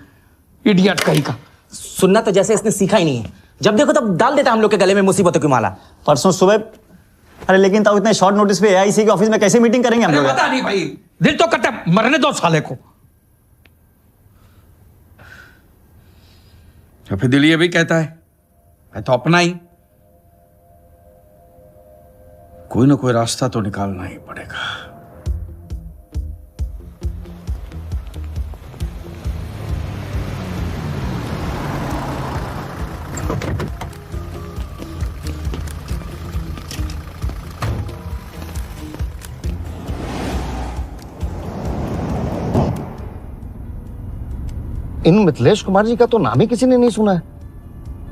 इडियट कहीं का। सुनना तो जैसे इसने सीखा ही नहीं है, जब देखो तब डाल देता है हम लोग के गले में मुसीबतों की माला। परसों सुबह अरे लेकिन ताऊ इतने शॉर्ट नोटिस पे एआईसी के ऑफिस में कैसे मीटिंग करेंगे हम लोग? पता नहीं भाई, दिल तो करता है मरने दो साले को। या फिर दिल ये भी कहता है मैं तो अपना ही, कोई ना कोई रास्ता तो निकालना ही पड़ेगा। इन मिथिलेश कुमार जी का तो नाम ही किसी ने नहीं सुना है।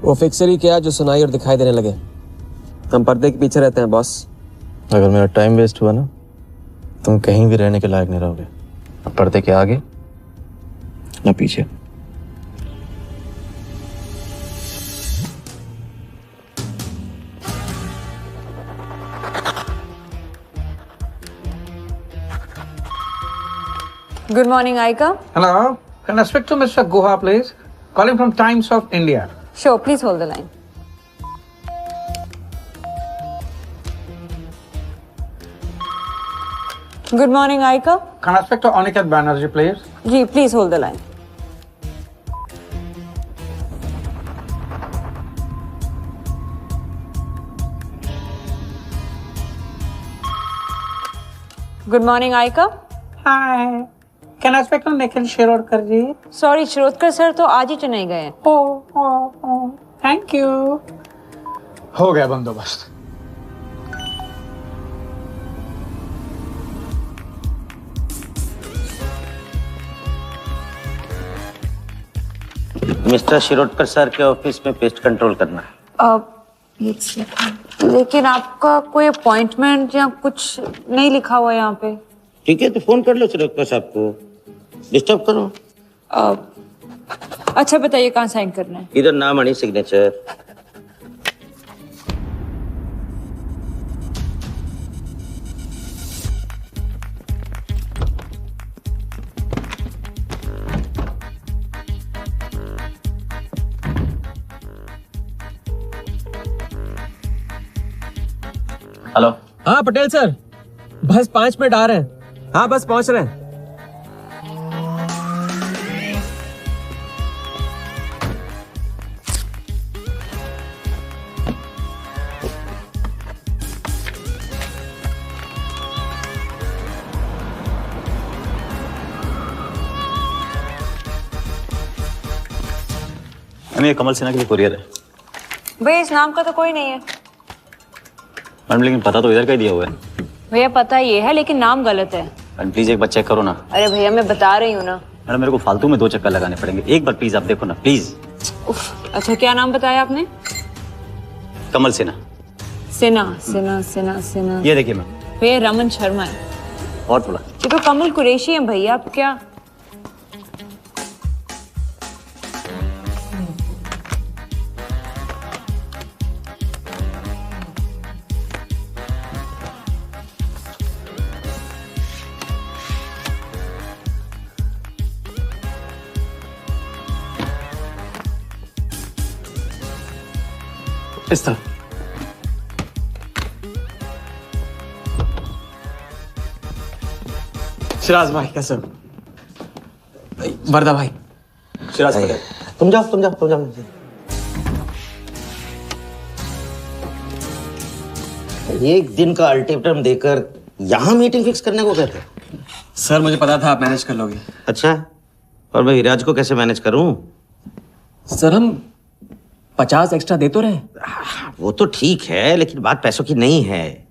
वो फिक्सर ही क्या जो सुनाई और दिखाई देने लगे। हम पर्दे के पीछे रहते हैं बॉस। अगर मेरा टाइम वेस्ट हुआ ना, तुम कहीं भी रहने के लायक नहीं रहोगे, न पर्दे के आगे न पीछे। Good morning, Aika. Hello, can I speak to Mr. Guha, please? Calling from Times of India. Sure, please hold the line. Good morning, Aika. Can I speak to Aniket Banerjee, please? Ji, please hold the line. Good morning, Aika. Hi. Can I speak to Nikhil Shirodkar ji? Sorry, Shirodkar sir तो आज ही चेन्नई गए हैं। Oh, thank you. हो गया बंदोबस्त। Mister Shirodkar sir के office में pest control करना है। एक सेकंड, लेकिन आपका कोई अपॉइंटमेंट या कुछ नहीं लिखा हुआ यहाँ पे। ठीक है तो फोन कर लो शिरोडकर साहब को, डिस्टर्ब करो। अच्छा बताइए कहाँ साइन करना है? इधर नाम आणि सिग्नेचर। हेलो। हाँ पटेल सर, बस 5 मिनट आ रहे हैं। हाँ बस पहुंच रहे हैं। मैम ये कमल सिन्हा के लिए कुरियर है। भैया इस नाम का तो कोई नहीं है। मैडम लेकिन पता तो इधर का ही दिया हुआ है। भैया पता ये है लेकिन नाम गलत है। मैडम प्लीज एक बार चेक करो ना। अरे भैया मैं बता रही हूँ ना। मैडम मेरे को फालतू में 2 चक्कर लगाने पड़ेंगे, एक बार प्लीज आप देखो ना प्लीज। अच्छा क्या नाम बताया आपने? कमल सिन्हा। सिन्हा सिन्हा सिन्हा सिन्हा। ये देखिए मैम। भैया रमन शर्मा है। और थोड़ा। ये तो कमल कुरैशी है भैया, आप क्या? इस तरह। शिराज भाई कैसे हो? वर्दा भाई। शिराज भाई तुम जाओ। एक दिन का अल्टीमेटम देकर यहाँ मीटिंग फिक्स करने को कहते हैं? सर मुझे पता था आप मैनेज कर लोगे। अच्छा, और मैं विराज को कैसे मैनेज करूं? सर हम 50 एक्स्ट्रा दे तो रहे। वो तो ठीक है लेकिन बात पैसों की नहीं है।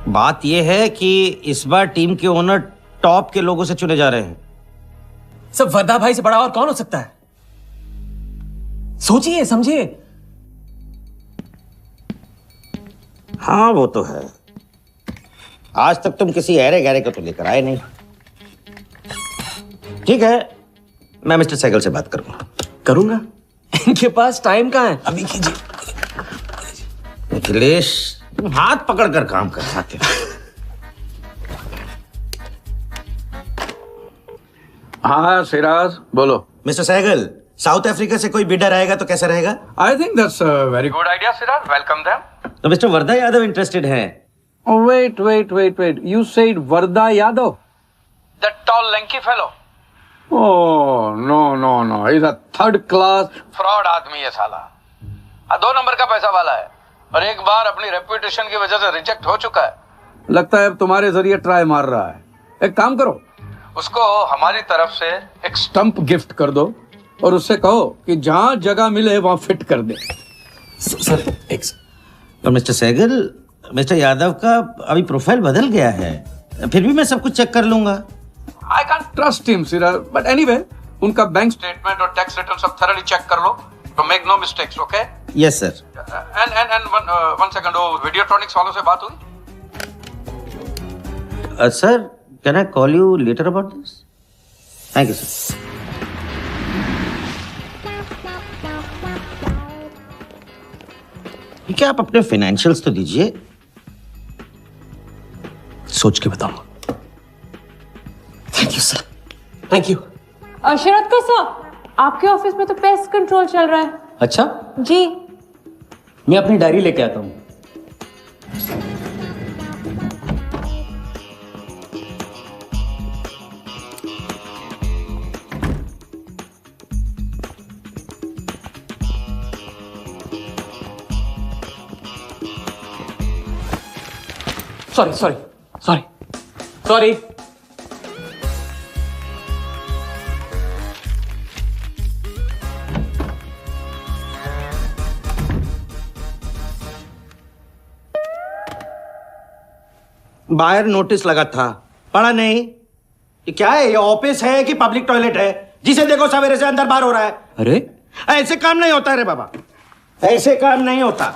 बात यह है कि इस बार टीम के ओनर टॉप के लोगों से चुने जा रहे हैं। सब वर्दा भाई से बड़ा और कौन हो सकता है? सोचिए समझिए। हाँ वो तो है। आज तक तुम किसी ऐरे गहरे को तो लेकर आए नहीं। ठीक है, मैं मिस्टर सहगल से बात करूंगा। इनके पास टाइम कहाँ है? अभी कीजिए। मिथिलेश तुम हाथ पकड़कर काम कर सकते हो। हाँ सिराज बोलो। मिस्टर सहगल, साउथ अफ्रीका से कोई बिडर आएगा तो कैसा रहेगा? I think that's a very good idea, Siddharth. Welcome them. तो मिस्टर वर्धा यादव इंटरेस्टेड है? Oh, wait. You said Varda Yadav? That tall, lanky fellow? Oh, no. He's a third class fraud आदमी है साला. 2 नंबर का पैसा वाला है और एक बार अपनी रेपुटेशन की वजह से रिजेक्ट हो चुका है. लगता है अब तुम्हारे जरिए ट्राई मार रहा है. एक काम करो, उसको हमारी तरफ से एक स्टंप गिफ्ट कर दो और उससे कहो कि जहां जगह मिले वहां फिट कर दे. सर एक और मिस्टर सहगल, मिस्टर यादव का अभी प्रोफाइल बदल गया है. फिर भी मैं सब कुछ चेक कर लूंगा. I can't trust him, Siddharth. But anyway, उनका बैंक स्टेटमेंट और टैक्स रिटर्न सब thoroughly चेक कर लो. तो make no mistakes, okay? Yes, sir. And one second, वो Videotronics वालों से बात हुई? Sir, can I call you later about this? Thank you, sir. क्या आप अपने फाइनेंशियल्स तो दीजिए. सोच के बताऊंगा. Thank you sir. Thank you. Sharad का सर, आपके ऑफिस में तो पेस्ट कंट्रोल चल रहा है. अच्छा, जी. मैं अपनी डायरी लेके आता हूँ. सॉरी. बाहर नोटिस लगा था, पढ़ा नहीं? ये क्या है? ये ऑफिस है कि पब्लिक टॉयलेट है? जिसे देखो सवेरे से अंदर बाहर हो रहा है. अरे ऐसे काम नहीं होता रे बाबा, ऐसे काम नहीं होता.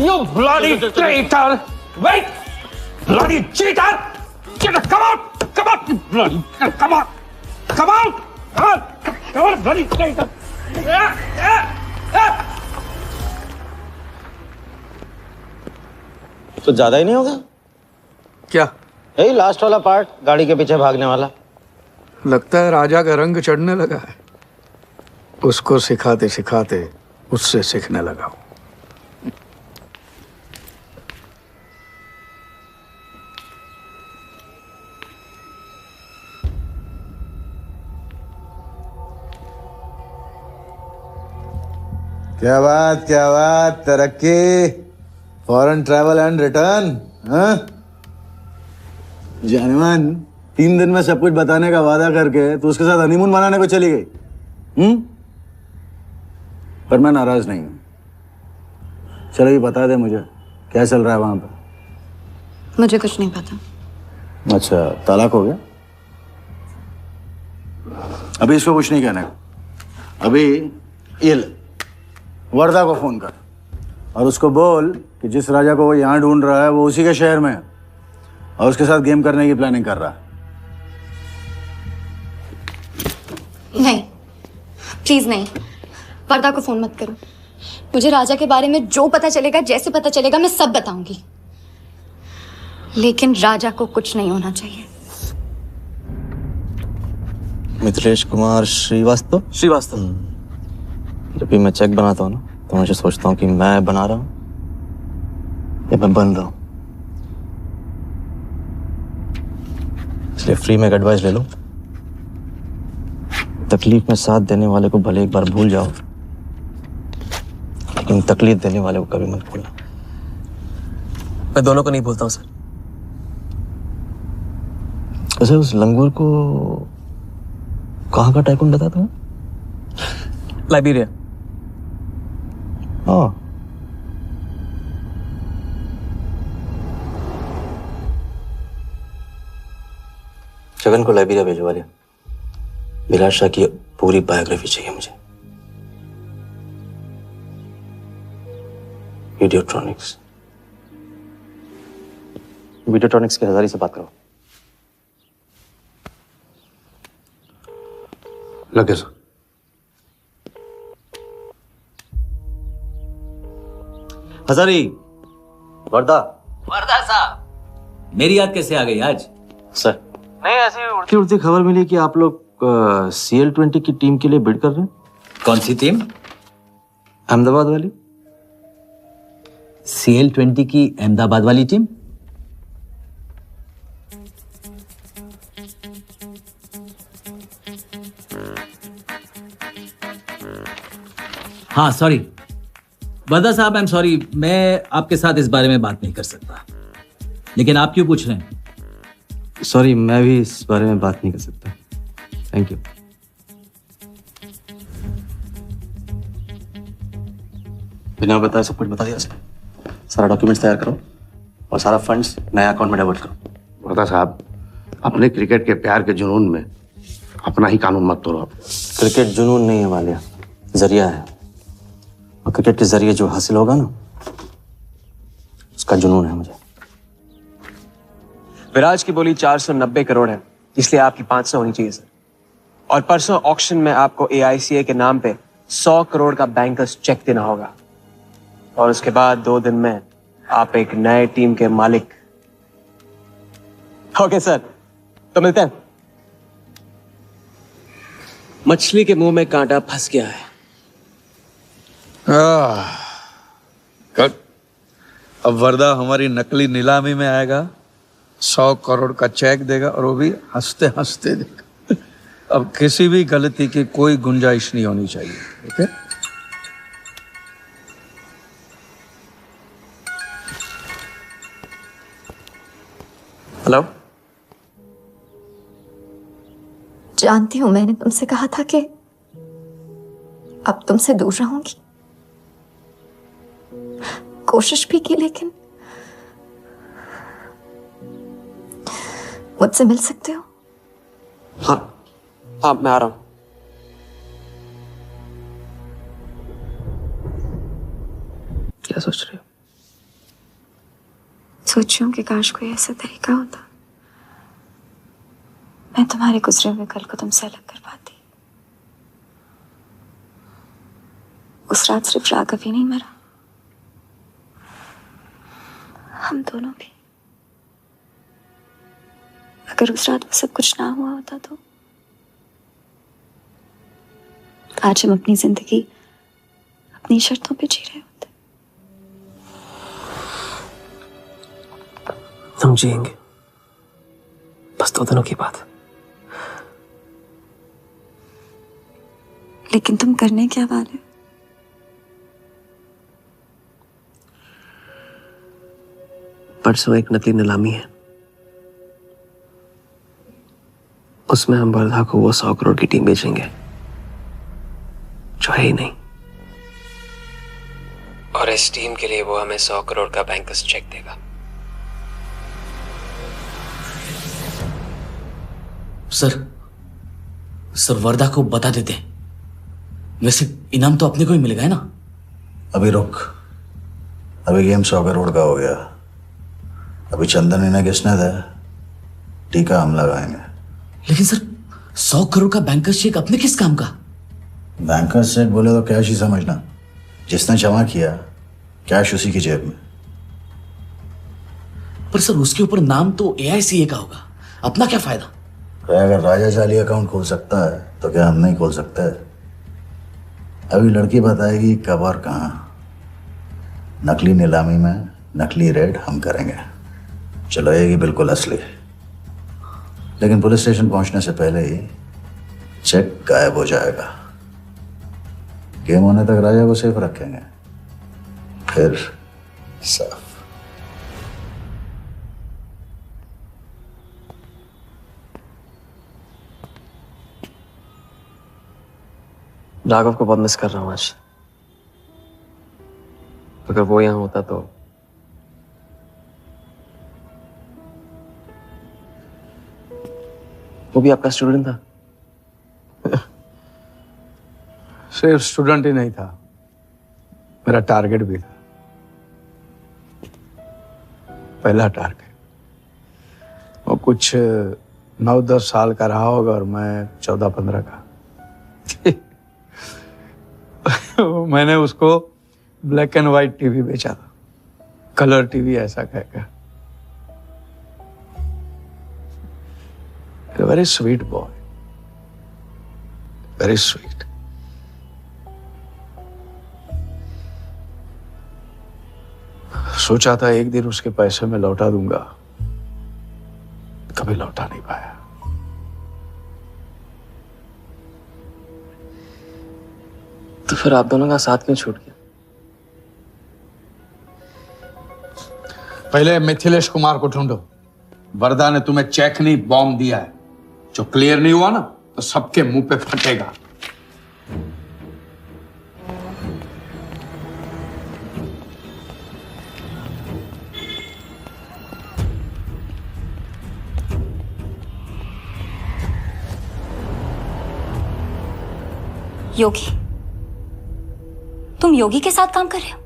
You bloody traitor! Wait! Bloody cheater! Come out! You bloody... Come on! Come on, bloody traitor! तो ज्यादा ही नहीं होगा क्या? यही लास्ट वाला पार्ट, गाड़ी के पीछे भागने वाला. लगता है राजा का रंग चढ़ने लगा है. उसको सिखाते सिखाते उससे सीखने लगा हूं. क्या बात, तरक्की, फॉरेन ट्रैवल एंड रिटर्न. जानवन 3 दिन में सब कुछ बताने का वादा करके तू उसके साथ हनीमून मनाने को चली गई. पर मैं नाराज नहीं हूं. चलो ये बता दे मुझे, क्या चल रहा है वहां पर? मुझे कुछ नहीं पता. अच्छा, तलाक हो गया? अभी इसको कुछ नहीं कहना. अभी ये ले, वर्धा को फोन कर और उसको बोल कि जिस राजा को वो यहाँ ढूंढ रहा है वो उसी के शहर में है और उसके साथ गेम करने की प्लानिंग कर रहा है. नहीं, प्लीज नहीं. वर्धा को फोन मत करो. मुझे राजा के बारे में जो पता चलेगा, जैसे पता चलेगा, मैं सब बताऊंगी. लेकिन राजा को कुछ नहीं होना चाहिए. मिथिलेश कुमार श्रीवास्तव. जब भी मैं चेक बनाता हूँ ना, तो मुझे सोचता हूँ कि मैं बना रहा हूँ या मैं बन रहा हूँ. इसलिए फ्री में एक एडवाइस ले लो. तकलीफ में साथ देने वाले को भले एक बार भूल जाओ, लेकिन तकलीफ देने वाले को कभी मत भूलना. मैं दोनों को नहीं भूलता हूँ सर. वैसे उस लंगूर को कहाँ का टाइकून बताया तुम्हें? लाइबेरिया. हाँ, जगन को लाइबेरिया भिजवा दिया. विराट शाह की पूरी बायोग्राफी चाहिए मुझे. वीडियोट्रॉनिक्स के हजारी से बात करो. लगे सर। हजारी, वर्दा साहब, मेरी याद कैसे आ गई आज? सर नहीं, ऐसी उड़ती उड़ती खबर मिली कि आप लोग CL20 की टीम के लिए बिड कर रहे हैं। कौन सी टीम? अहमदाबाद वाली। CL20 की अहमदाबाद वाली टीम? हाँ सॉरी वर्दा साहब, आई एम सॉरी, मैं आपके साथ इस बारे में बात नहीं कर सकता। लेकिन आप क्यों पूछ रहे हैं? सॉरी, मैं भी इस बारे में बात नहीं कर सकता। Thank you. बिना बताए सब कुछ बता दिया सर। सारा डॉक्यूमेंट्स तैयार करो और सारा फंड्स नया अकाउंट में डाइवर्ट करो। वर्दा साहब, अपने क्रिकेट के प्यार के जुनून में अपना ही कानून मत तोड़ो। क्रिकेट जुनून नहीं है वालिया, जरिया है। और क्रिकेट के जरिए जो हासिल होगा ना, उसका जुनून है मुझे। विराज की बोली 490 करोड़ है, इसलिए आपकी 500 होनी चाहिए सर। और परसों ऑक्शन में आपको AICA के नाम पे 100 करोड़ का बैंकर्स चेक देना होगा। और उसके बाद 2 दिन में आप एक नए टीम के मालिक। ओके सर, तो मिलते हैं। मछली के मुंह में कांटा फंस गया है। कट। अब वर्दा हमारी नकली नीलामी में आएगा, 100 करोड़ का चेक देगा और वो भी हंसते हंसते देगा। अब किसी भी गलती की कोई गुंजाइश नहीं होनी चाहिए। ओके? हेलो। जानती हूं, मैंने तुमसे कहा था कि अब तुमसे दूर रहूंगी। कोशिश भी की, लेकिन मुझसे मिल सकते हो? हाँ मैं आ रहा हूं। क्या सोच रहे हो? सोच रही हूं कि काश कोई ऐसा तरीका होता, मैं तुम्हारे गुजरे हुए कल को तुमसे अलग कर पाती। उस रात सिर्फ राघव ही नहीं मरा, हम दोनों भी। अगर उस रात वो सब कुछ ना हुआ होता तो आज हम अपनी जिंदगी अपनी शर्तों पे जी रहे होते। हम जिएंगे, बस 2 दिनों की बात। लेकिन तुम करने क्या वाले हो? परसों एक नकली नीलामी है, उसमें हम वर्धा को वो 100 करोड़ की टीम बेचेंगे जो है ही नहीं। और इस टीम के लिए वो हमें 100 करोड़ का बैंकर्स चेक देगा। सर वर्दा को बता देते हैं। वैसे इनाम तो अपने को ही मिलेगा है ना? अभी रुक, अभी गेम 100 करोड़ का हो गया। अभी चंदन इन्हें किसने था, टीका हम लगाएंगे। लेकिन सर 100 करोड़ का बैंकर्स चेक अपने किस काम का? बैंकर्स चेक बोले तो कैश ही समझना। जिसने जमा किया कैश उसी की जेब में। पर सर उसके ऊपर नाम तो AICA का होगा, अपना क्या फायदा? अगर राजा जाली अकाउंट खोल सकता है तो क्या हम नहीं खोल सकते? अभी लड़की बताएगी कब और कहाँ। नकली नीलामी में नकली रेड हम करेंगे, चलाएगी बिल्कुल असली। लेकिन पुलिस स्टेशन पहुंचने से पहले ही चेक गायब हो जाएगा। गेम होने तक राजा को सेफ रखेंगे, फिर साफ। राघव को बहुत मिस कर रहा हूं आज। अगर वो यहां होता तो वो भी आपका स्टूडेंट था। सिर्फ स्टूडेंट ही नहीं था, मेरा टारगेट भी था। पहला टारगेट। वो कुछ 9-10 साल का रहा होगा और मैं 14-15 का। मैंने उसको ब्लैक एंड व्हाइट टीवी बेचा था, कलर टीवी ऐसा कहकर। Very sweet boy, very sweet. सोचा था एक दिन उसके पैसे में लौटा दूंगा, कभी लौटा नहीं पाया। तो फिर आप दोनों का साथ क्यों छूट गया? पहले मिथिलेश कुमार को ढूंढो। वरदा ने तुम्हें चेक नहीं बॉम्ब दिया है, जो क्लियर नहीं हुआ ना तो सबके मुंह पे फटेगा। योगी, तुम योगी के साथ काम कर रहे हो?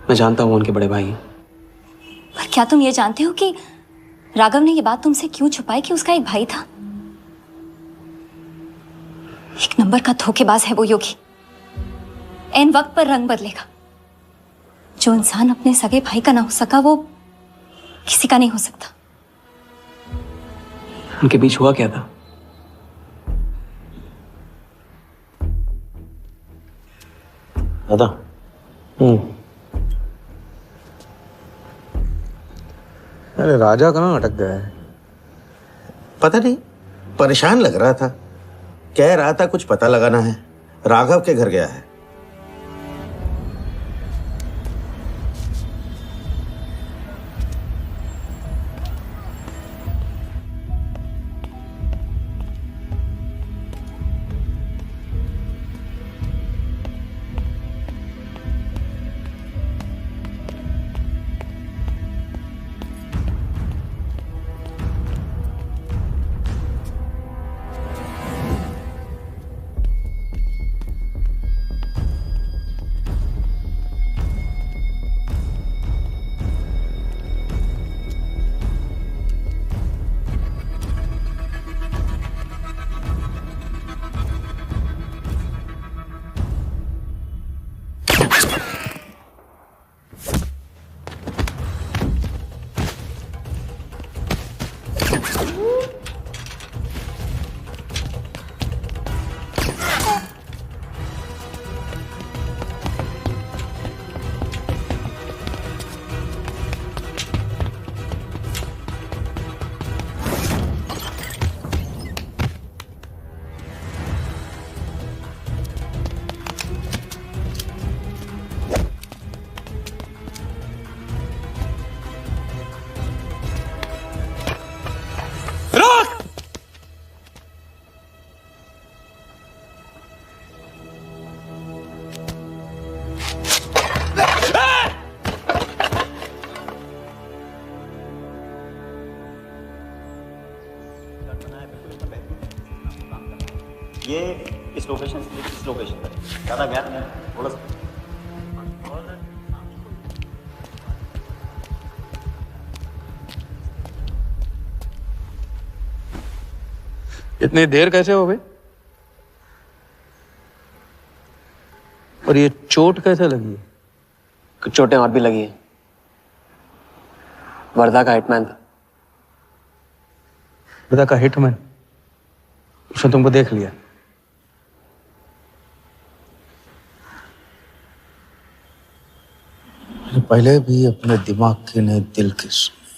मैं जानता हूं उनके बड़े भाई हैं। पर क्या तुम ये जानते हो कि राघव ने ये बात तुमसे क्यों छुपाई कि उसका एक भाई था? एक नंबर का धोखेबाज है वो योगी। ऐन वक्त पर रंग बदलेगा। जो इंसान अपने सगे भाई का ना हो सका वो किसी का नहीं हो सकता। उनके बीच हुआ क्या था? दादा। अरे राजा कहाँ अटक गया है? पता नहीं, परेशान लग रहा था। कह रहा था कुछ पता लगाना है, राघव के घर गया है। ये इस लोकेशन से इस लोकेशन तक ज़्यादा गैप नहीं, थोड़ा सा। इतनी देर कैसे हो गई? और ये चोट कैसे लगी है? कुछ चोटें और भी लगी हैं। वर्धा का हिटमैन था। वर्धा का हिटमैन? उसने तुमको देख लिया? पहले भी अपने दिमाग की नहीं दिल की सुनी,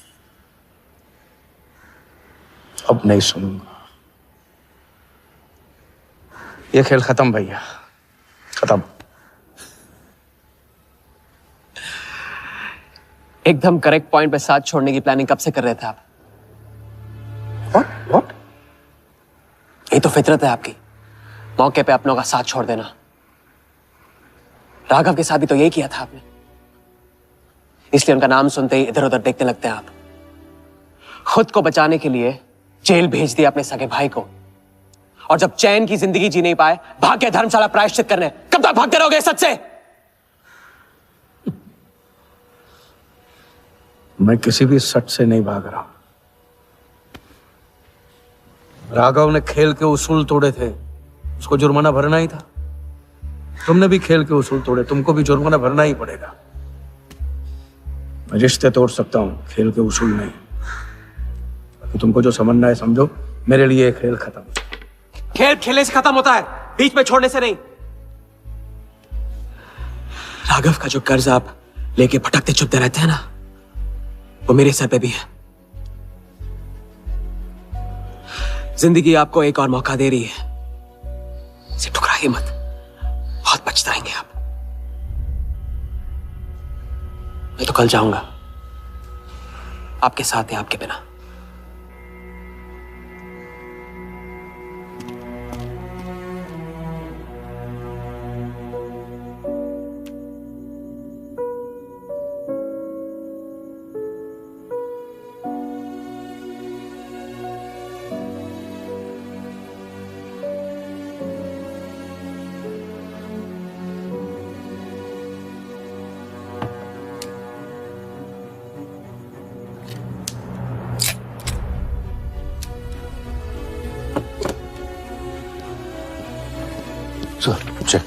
अब नहीं सुनूंगा। ये खेल खत्म भैया, खत्म। एकदम करेक्ट पॉइंट पे साथ छोड़ने की प्लानिंग कब से कर रहे थे आप? What? ये तो फितरत है आपकी, मौके पे अपनों का साथ छोड़ देना। राघव के साथ भी तो यही किया था आपने, इसलिए उनका नाम सुनते ही इधर उधर देखने लगते हैं आप। खुद को बचाने के लिए जेल भेज दिया अपने सगे भाई को, और जब चैन की जिंदगी जी नहीं पाए भाग के धर्मशाला प्रायश्चित करने। कब तक भागते रहोगे सच से? मैं किसी भी सच से नहीं भाग रहा। राघव ने खेल के उसूल तोड़े थे, उसको जुर्माना भरना ही था। तुमने भी खेल के उसूल तोड़े, तुमको भी जुर्माना भरना ही पड़ेगा। मैं रिश्ते तोड़ सकता हूँ, खेल के उसूल नहीं। बाकी तुमको जो समझना है समझो, मेरे लिए ये खेल खत्म। खेल खेलने से खत्म होता है, बीच में छोड़ने से नहीं। राघव का जो कर्ज आप लेके भटकते चुपते रहते हैं ना, वो मेरे सर पे भी है। जिंदगी आपको एक और मौका दे रही है, इसे ठुकराइए मत, बहुत पछताएंगे आप। मैं तो कल जाऊंगा, आपके साथ है, आपके बिना। Sir, check.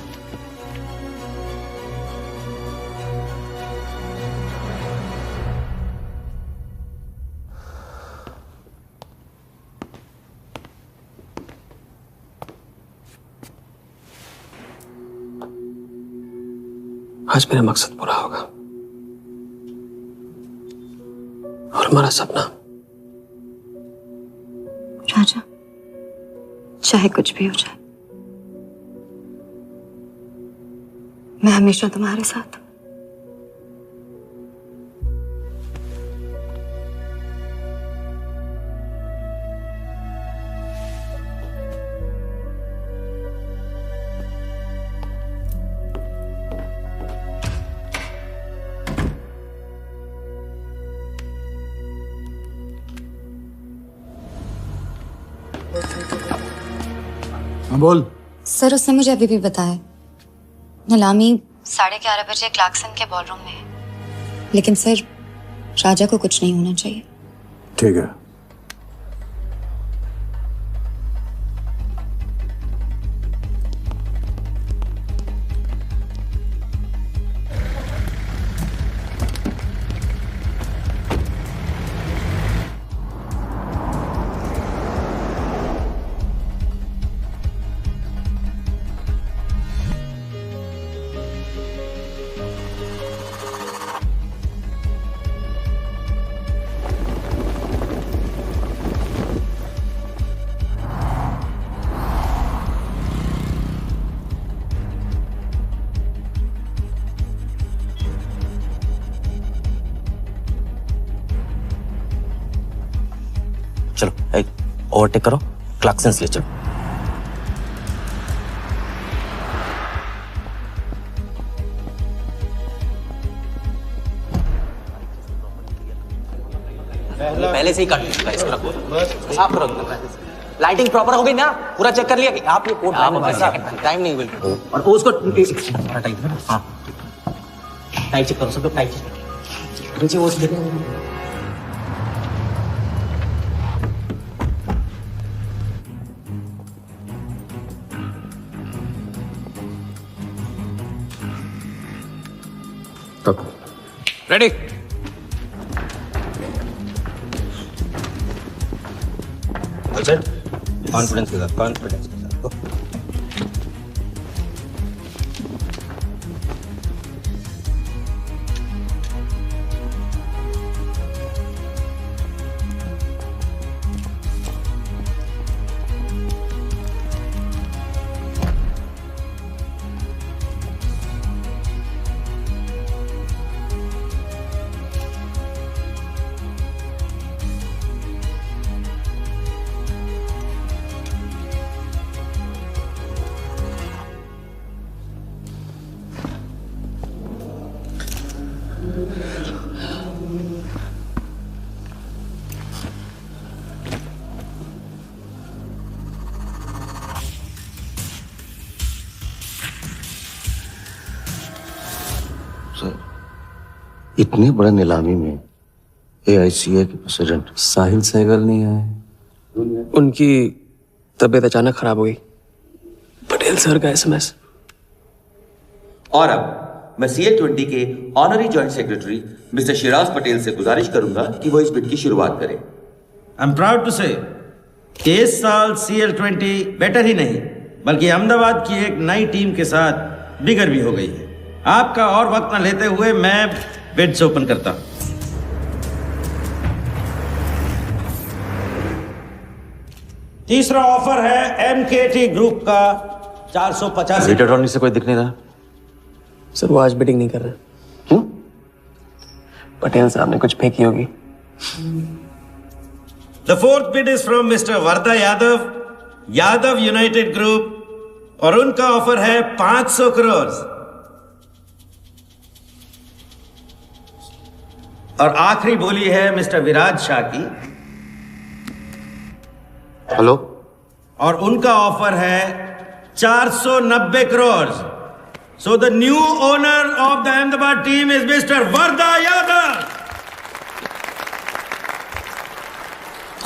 आज मेरा मकसद पूरा होगा और हमारा सपना। राजा, चाहे कुछ भी हो जाए, मैं हमेशा तुम्हारे साथ हूं। बोल। सर, उसने मुझे अभी भी बताया नीलामी 11:30 बजे क्लार्कसन के बॉलरूम में है। लेकिन सर, राजा को कुछ नहीं होना चाहिए। ठीक है। चलो ओवरटेक करो, क्लार्कसन ले चलो। पहले से ही काट चुका है, इसको रखो, साफ करो। लाइटिंग प्रॉपर हो गई ना? पूरा चेक कर लिया कि आप ये कोट टाइम नहीं बिल्कुल। और उसको टाइट, हाँ टाइट चेक करो, सब लोग टाइट चेक। नीचे वो देखो। रेडी? कॉन्फिडेंस के साथ, कॉन्फिडेंस के साथ। इतनी बड़ी नीलामी में AICA के प्रेसिडेंट साहिल सहगल नहीं आए। उनकी तबीयत अचानक खराब हो गई, पटेल सर का एसएमएस। और अब मैं CL20 के honorary joint secretary mister Shiraz Patel से गुजारिश करूंगा कि वो इस बिट की शुरुआत करें। आई एम प्राउड टू से कि इस साल CL20 बेटर ही नहीं बल्कि अहमदाबाद की एक नई टीम के साथ बिगर भी हो गई है। आपका और वक्त न लेते हुए मैं बिड्स ओपन करता हूं। तीसरा ऑफर है MKT ग्रुप का 450। रीड अटॉर्नी से कोई दिख नहीं रहा सर, वो आज बिडिंग नहीं कर रहे। क्यों? पटेल साहब ने कुछ फेंकी होगी। The fourth bid is from Mr. Varda Yadav, Yadav United group, और उनका ऑफर है 500 करोड़। और आखिरी बोली है मिस्टर विराज शाह की। हेलो। और उनका ऑफर है 490 crore. So the new owner of the Ahmedabad team is mister Varda Yadav.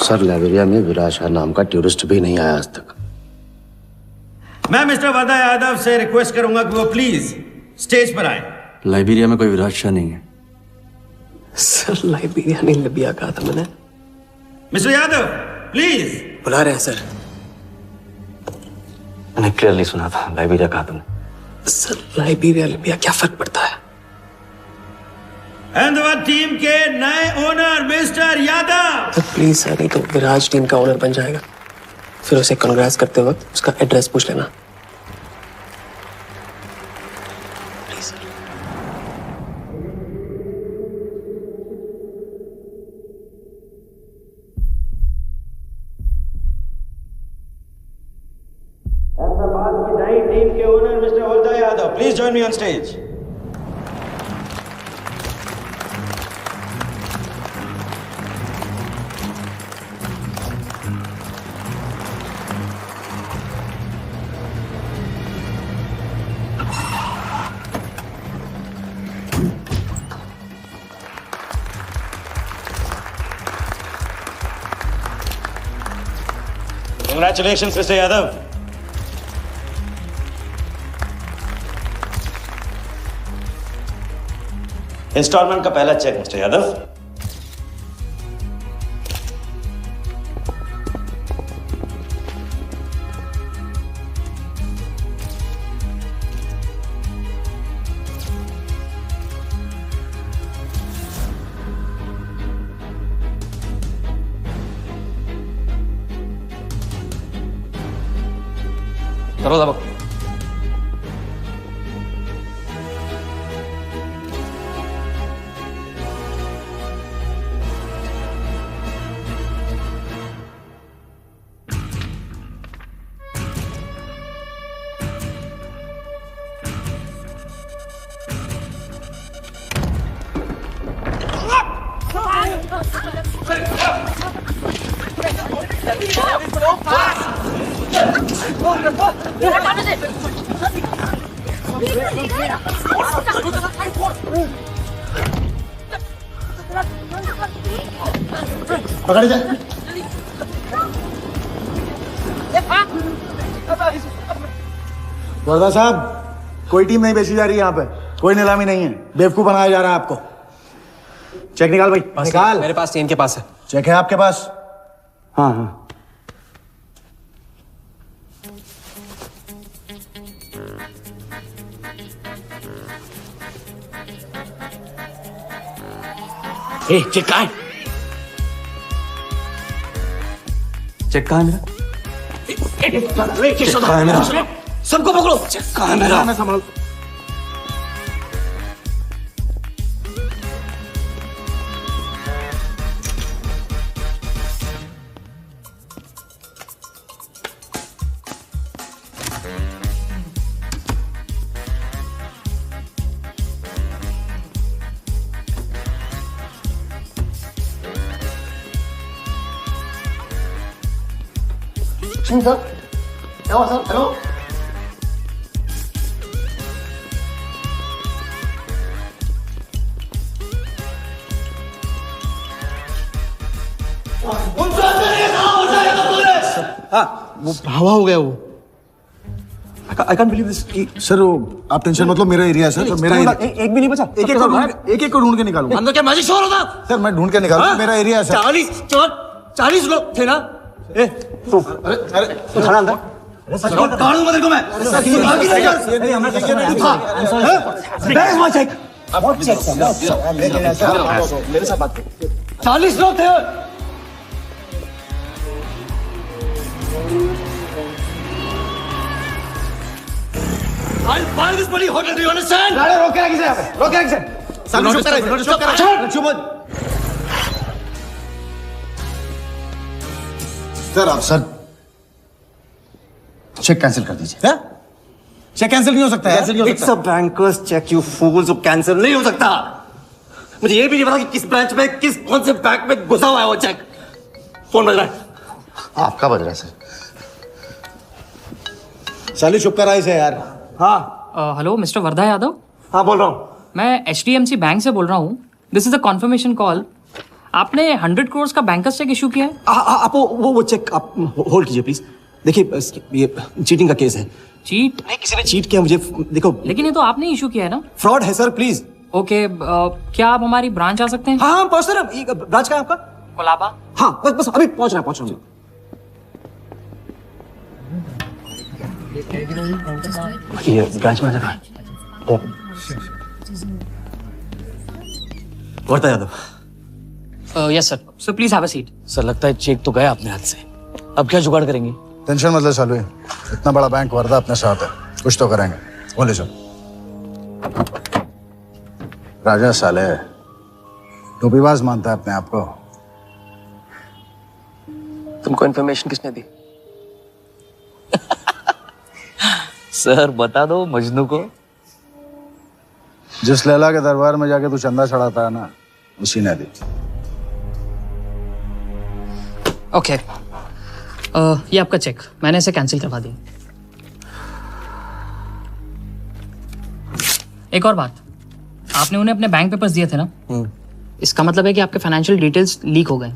Sir, Liberia में विराज शाह नाम का टूरिस्ट भी नहीं आया आज तक। मैं मिस्टर वर्दा यादव से रिक्वेस्ट करूंगा कि वो प्लीज स्टेज पर आए। लाइबेरिया में कोई विराज शाह नहीं है। सर, लाइबेरिया नहीं, लिबिया कहा था मैंने। Mister Yadav please. बुला रहे हैं सर। मैंने क्लियरली सुना था, लाइबेरिया कहा तुमने। सर, लाइबेरिया लिबिया क्या फर्क पड़ता है? अहमदाबाद टीम के नए owner mister Yadav. Sir please sir, नहीं तो विराज टीम का ओनर बन जाएगा। फिर उसे कांग्रेस करते वक्त उसका एड्रेस पूछ लेना। अहमदाबाद की नई टीम के owner mister Varda Yadav, please join me on stage. Congratulations, Mr. Yadav. Installment का पहला चेक मिस्टर यादव। करो दबो। पकड़ जाए। वर्दा साहब, कोई टीम नहीं बेची जा रही यहाँ पे, कोई नीलामी नहीं है, बेवकूफ बनाया जा रहा है आपको। चेक निकाल भाई, निकाल। मेरे पास इनके पास है। चेक है आपके पास? हाँ हाँ। चेक कहाँ है? चेक कहाँ है मेरा? चेक कहाँ है मेरा? सबको पकड़ो। चेक कहाँ है मेरा? मैं संभाल। सिंह सर, क्या हुआ सर? हेलो। हाँ, वो हवा हो गया वो। आई कांट बिलीव दिस कि सर आप टेंशन मत लो, मेरा एरिया है सर, मेरा एरिया। एक भी नहीं बचा। एक को ढूंढ के निकालूंगा। अंदर क्या मैजिक शो हो रहा था? सर मैं ढूंढ के निकालूंगा, मेरा एरिया है सर। 40 लोग थे ना? अरे थाना अंदर काट दूंगा तेरे को मैं। बैग वहाँ चेक। मेरे साथ बात करो। 40 लोग थे। I'll buy this bloody hotel. Do you understand? रोक के रखिए यहाँ पे, रोक के रखिए। सर आप सर चेक कैंसिल कर दीजिए। चेक कैंसिल नहीं हो सकता है। It's a banker's check, you fools. Cancel नहीं हो सकता। मुझे ये भी नहीं पता कि किस ब्रांच में कौन से बैंक में घुसा हुआ है वो चेक। फोन बज रहा है। आपका बज रहा है सर। साली चुप कर आई से यार। हाँ हेलो मिस्टर वर्धा यादव। हाँ बोल रहा हूँ। मैं HDMC बैंक से बोल रहा हूँ। This is a confirmation call. आपने 100 करोड़ का बैंकर्स चेक इशू किया है? आप वो चेक आप होल्ड कीजिए प्लीज। देखिए ये चीटिंग का केस है। चीट? नहीं, किसी ने चीट किया मुझे, देखो। लेकिन ये तो आपने इशू किया है ना? फ्रॉड है सर, प्लीज। ओके क्या आप हमारी ब्रांच आ सकते हैं? हाँ पहुंच रहे। ब्रांच का है आपका? कोलाबा। हाँ बस अभी पहुंच रहा हूँ। ये ब्रांच में जगह Wardha Yadav. Yes sir. So please have a seat. Sir लगता है चेक तो गया अपने हाथ से, अब क्या जुगाड़ करेंगे? टेंशन मत ले सालू, इतना बड़ा बैंक वर्धा अपने साथ है, कुछ तो करेंगे। बोले सर। राजा साले टोपीबाज मानता है अपने आप को। तुमको इन्फॉर्मेशन किसने दी? सर बता दो मजनू को। जिस लैला के दरबार में जाके तू चंदा चढ़ाता है ना, उसी ने दी। ओके ये आपका चेक, मैंने इसे कैंसिल करवा दिया। एक और बात, आपने उन्हें अपने बैंक पेपर्स दिए थे ना, इसका मतलब है कि आपके फाइनेंशियल डिटेल्स लीक हो गए।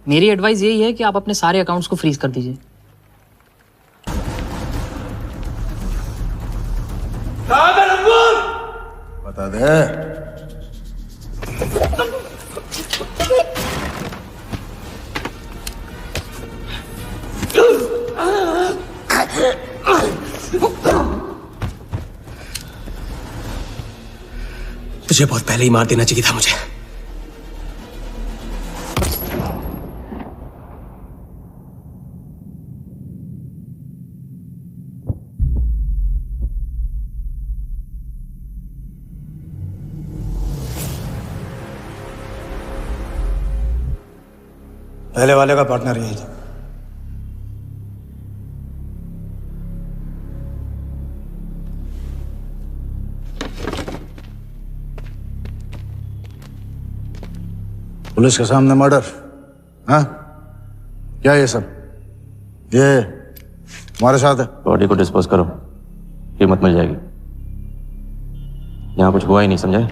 मेरी एडवाइस यही है कि आप अपने सारे अकाउंट्स को फ्रीज कर दीजिए। बता दे। तुझे बहुत पहले ही मार देना चाहिए था मुझे। पहले वाले का पार्टनर यही था। पुलिस के सामने मर्डर? हाँ क्या ये सब? ये हमारे साथ है। बॉडी को डिस्पोज करो, कीमत मिल जाएगी। यहाँ कुछ हुआ ही नहीं, समझे?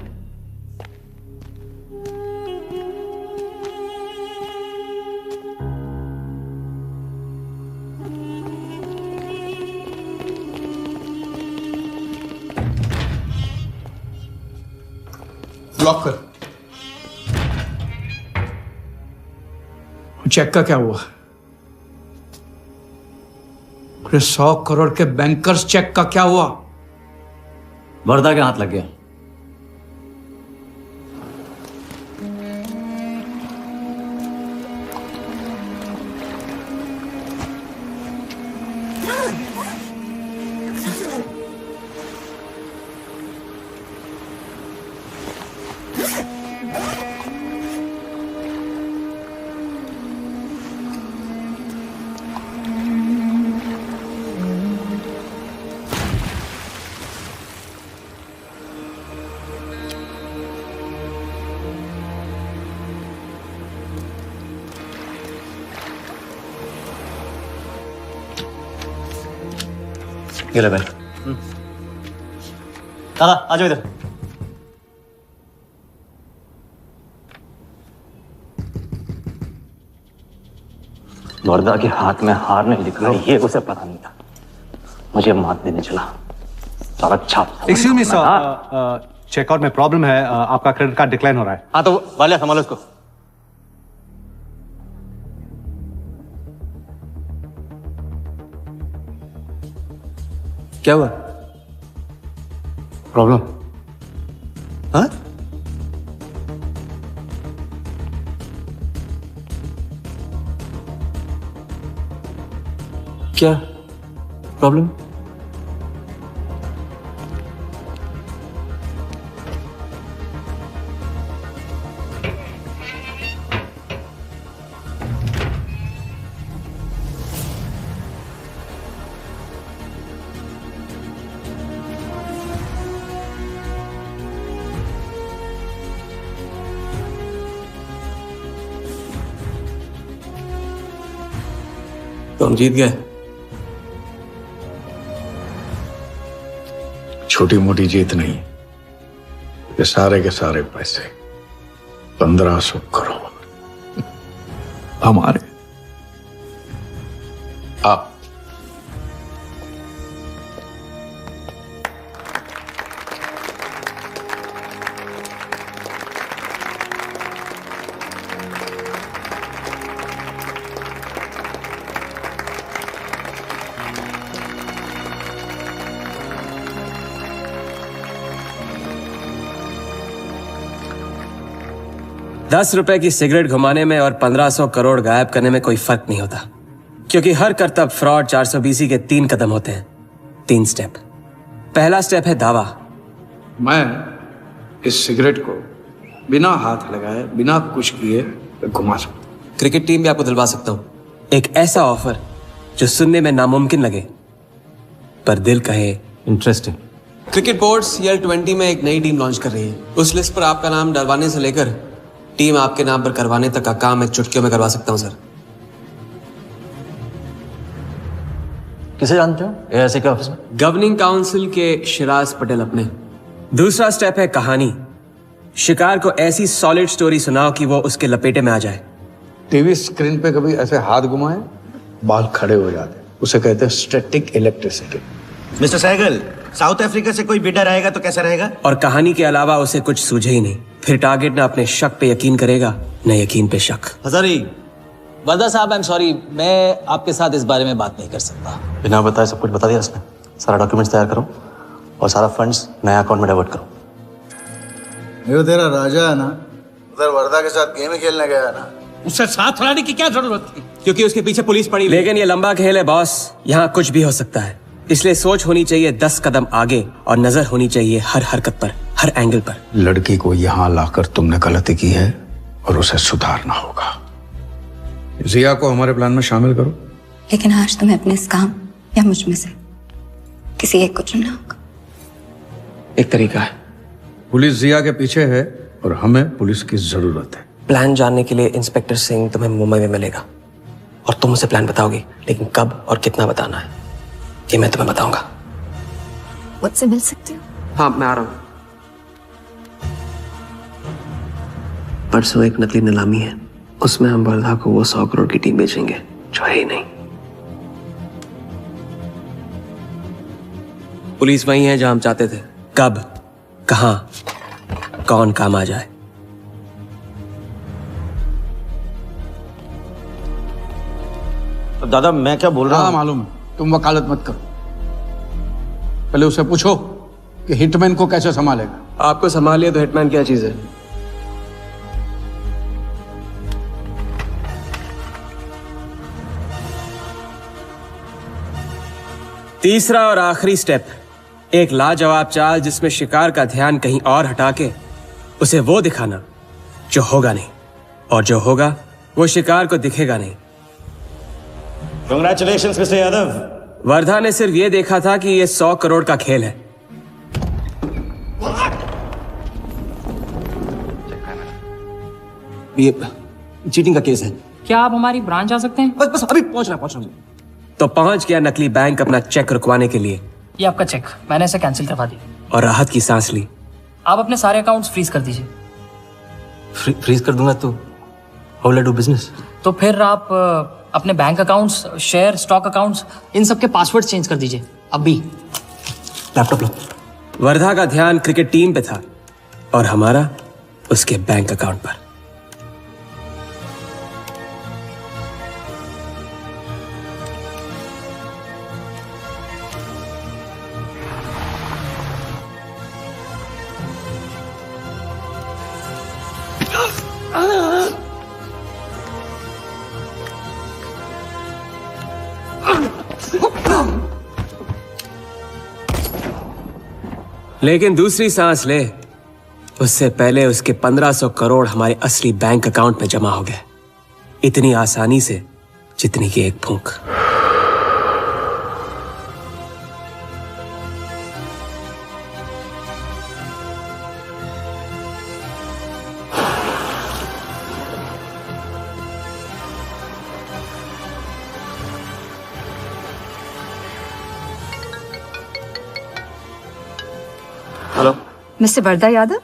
लॉक कर। चेक का क्या हुआ? 100 करोड़ के बैंकर्स चेक का क्या हुआ? वर्धा के हाथ लग गया। ये ले भाई। दादा आ जाओ इधर। वर्धा के हाथ में हार नहीं दिख रहा, ये उसे पता नहीं था। मुझे मात देने चला। साला छाप। एक्सक्यूज मी सर, चेकआउट में प्रॉब्लम है, आपका क्रेडिट कार्ड डिक्लाइन हो रहा है। हाँ तो वाले संभालो इसको। क्या हुआ? प्रॉब्लम? हाँ? क्या प्रॉब्लम? तो हम जीत गए। छोटी मोटी जीत नहीं, ये सारे के सारे पैसे 1500 करोड़ हमारे। आप ₹10 की सिगरेट घुमाने में और 1500 करोड़ गायब करने में कोई फर्क नहीं होता, क्योंकि हर करतब फ्रॉड 420 के 3 कदम होते हैं, 3 स्टेप। पहला स्टेप है दावा। मैं इस सिगरेट को बिना हाथ लगाए, बिना कुछ किए घुमा सकता। क्रिकेट टीम भी आपको दिलवा सकता हूं, एक ऐसा ऑफर जो सुनने में नामुमकिन लगे पर दिल कहे इंटरेस्टिंग। क्रिकेट बोर्ड CL20 में एक नई टीम लॉन्च कर रही है। उस लिस्ट पर आपका नाम डलवाने से लेकर टीम आपके नाम पर करवाने तक का काम मैं चुटकियों में करवा सकता हूं सर। किसे जानते हो AIC के ऑफिस में? गवर्निंग काउंसिल के शिराज पटेल अपने। दूसरा स्टेप है कहानी। शिकार को ऐसी सॉलिड स्टोरी सुनाओ कि वो उसके लपेटे में आ जाए। टीवी स्क्रीन पे कभी ऐसे हाथ घुमाए बाल खड़े हो जाते, उसे कहते हैं static electricity. Mister Sehgal, South Africa से कोई बिडर आएगा तो कैसा रहेगा? और कहानी के अलावा उसे कुछ सूझे ही नहीं, फिर टारगेट ना अपने शक पे यकीन करेगा न यकीन पे शक। हजारी, वर्दा साहब, आई एम सॉरी, मैं आपके साथ इस बारे में बात नहीं कर सकता। बिना बताए सब कुछ बता दिया उसने। सारा डॉक्यूमेंट्स तैयार करो और सारा फंड्स नया अकाउंट में डाइवर्ट करो। ये तेरा राजा है ना, उधर वर्दा के साथ गेम ही खेलने गया है ना, उससे साथ लाने की क्या जरूरत थी? क्योंकि उसके पीछे पुलिस पड़ी। लेकिन ये लंबा खेल है बॉस, यहाँ कुछ भी हो सकता है, इसलिए सोच होनी चाहिए 10 कदम आगे और नजर होनी चाहिए हर हरकत पर, हर एंगल पर। लड़की को यहाँ लाकर तुमने गलती की है और उसे सुधारना होगा। जिया को हमारे प्लान में शामिल करो। लेकिन आज तुम्हें अपने इस काम या मुझ में से किसी एक को चुनना होगा। एक तरीका है। पुलिस जिया के पीछे है और हमें पुलिस की जरूरत है। प्लान जानने के लिए इंस्पेक्टर सिंह तुम्हें मुंबई में मिलेगा और तुम उसे प्लान बताओगी, लेकिन कब और कितना बताना है ये मैं तुम्हें बताऊंगा। मुझसे मिल सकते हो? हाँ, मैं आ रहा हूं। परसों एक नकली नीलामी है, उसमें हम वर्धा को वो 100 करोड़ की टीम बेचेंगे जो है ही नहीं। पुलिस वही है जहां हम चाहते थे। कब, कहां, कौन काम आ जाए। दादा मैं क्या बोल रहा हूँ? मालूम है, तुम वकालत मत करो। पहले उसे पूछो कि हिटमैन को कैसे संभालेगा। आपको संभालिए तो हिटमैन क्या चीज है? तीसरा और आखिरी स्टेप, एक लाजवाब चाल जिसमें शिकार का ध्यान कहीं और हटा के उसे वो दिखाना जो होगा नहीं, और जो होगा वो शिकार को दिखेगा नहीं। Congratulations, mister Yadav. वर्धा ने सिर्फ ये देखा था कि ये 100 करोड़ का खेल है। ये चीटिंग का केस है। क्या आप हमारी ब्रांच आ सकते हैं? बस अभी पहुंच रहा तो पहुंच गया नकली बैंक अपना चेक रुकवाने के लिए। ये आपका चेक, मैंने इसे कैंसिल करवा दी और राहत की सांस ली। आप अपने सारे अकाउंट्स फ्रीज कर दीजिए। फ्रीज कर दूंगा तो how will I do business? तो फिर आप अपने bank accounts, share, stock accounts, इन सब के पासवर्ड चेंज कर दीजिए। अभी लैपटॉप लो। वर्धा का ध्यान क्रिकेट टीम पे था और हमारा उसके बैंक अकाउंट पर। लेकिन दूसरी सांस ले उससे पहले उसके 1500 करोड़ हमारे असली बैंक अकाउंट में जमा हो गए, इतनी आसानी से जितनी की एक फूंक। Hello, Mr. Vardha Yadav?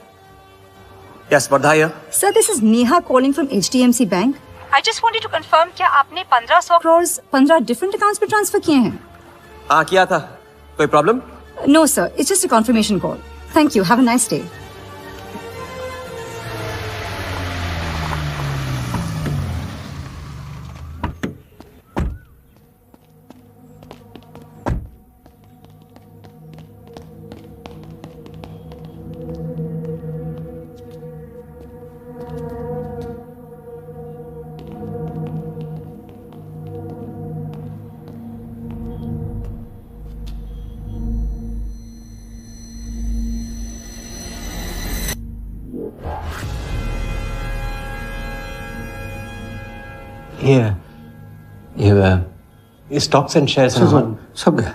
Yes Wardha here. Sir, this is Neha calling from HDMC Bank. I just wanted to confirm क्या आपने 1500 crores 15 different accounts पे ट्रांसफर किए हैं? हाँ किया था, कोई problem? No sir, it's just a confirmation call. Thank you. Have a nice day. ये स्टॉक्स एंड शेयर्स सब गए।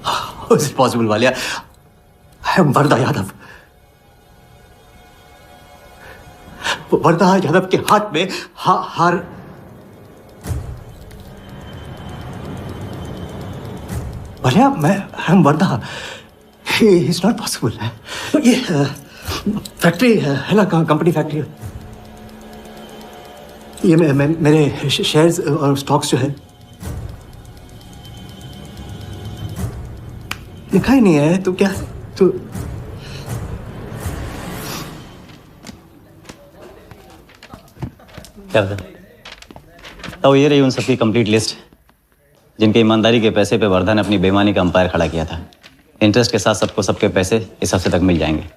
How is it possible, Walia? I am Wardha Yadav. Wardha Yadav के हाथ में हार। वालिया, मैं हम वर्धा। It's not possible। ये फैक्ट्री है ना, कंपनी फैक्ट्री। ये मेरे शेयर्स और स्टॉक्स जो है लिखा ही नहीं है। तो क्या तो क्या था? तो ये रही उन सबकी कंप्लीट लिस्ट जिनके ईमानदारी के पैसे पे वर्धा ने अपनी बेईमानी का अंपायर खड़ा किया था। इंटरेस्ट के साथ सबको सबके पैसे इस हफ्ते तक मिल जाएंगे।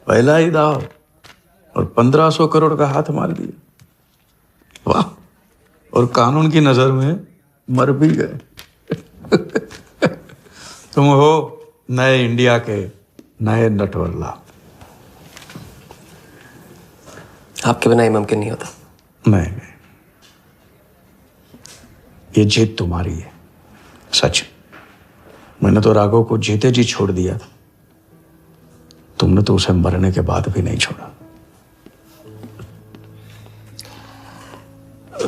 पहला ही दाव और 1500 करोड़ का हाथ मार दिया। वाह, और कानून की नजर में मर भी गए। तुम हो नए इंडिया के नए नटवरला। आपके बिना ये मुमकिन नहीं होता। नहीं, ये जीत तुम्हारी है, सच। मैंने तो राघव को जीते जी छोड़ दिया था, तुमने तो उसे मरने के बाद भी नहीं छोड़ा।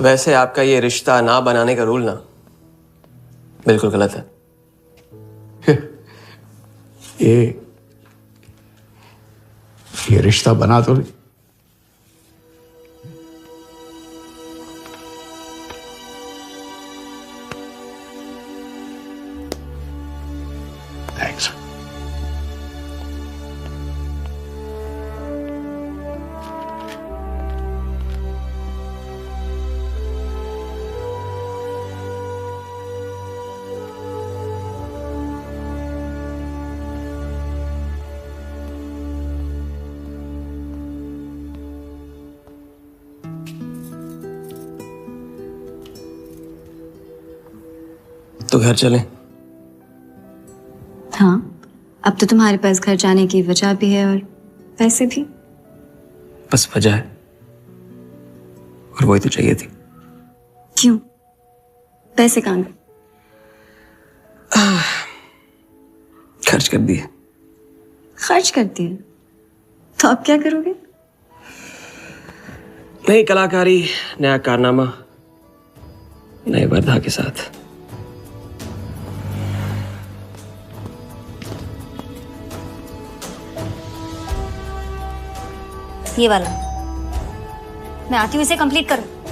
वैसे आपका ये रिश्ता ना बनाने का रूल ना बिल्कुल गलत है। ये रिश्ता बना तो नहीं। थैंक्स। तो घर चलें? हाँ, अब तो तुम्हारे पास घर जाने की वजह भी है और पैसे भी। बस वजह है और वही तो चाहिए थी। क्यों? पैसे कहाँ गए? खर्च कर दिए। खर्च कर दिए? तो अब क्या करोगे? नई कलाकारी, नया कारनामा, नए वर्धा के साथ। ये वाला मैं आती हूँ इसे कंप्लीट करूँ।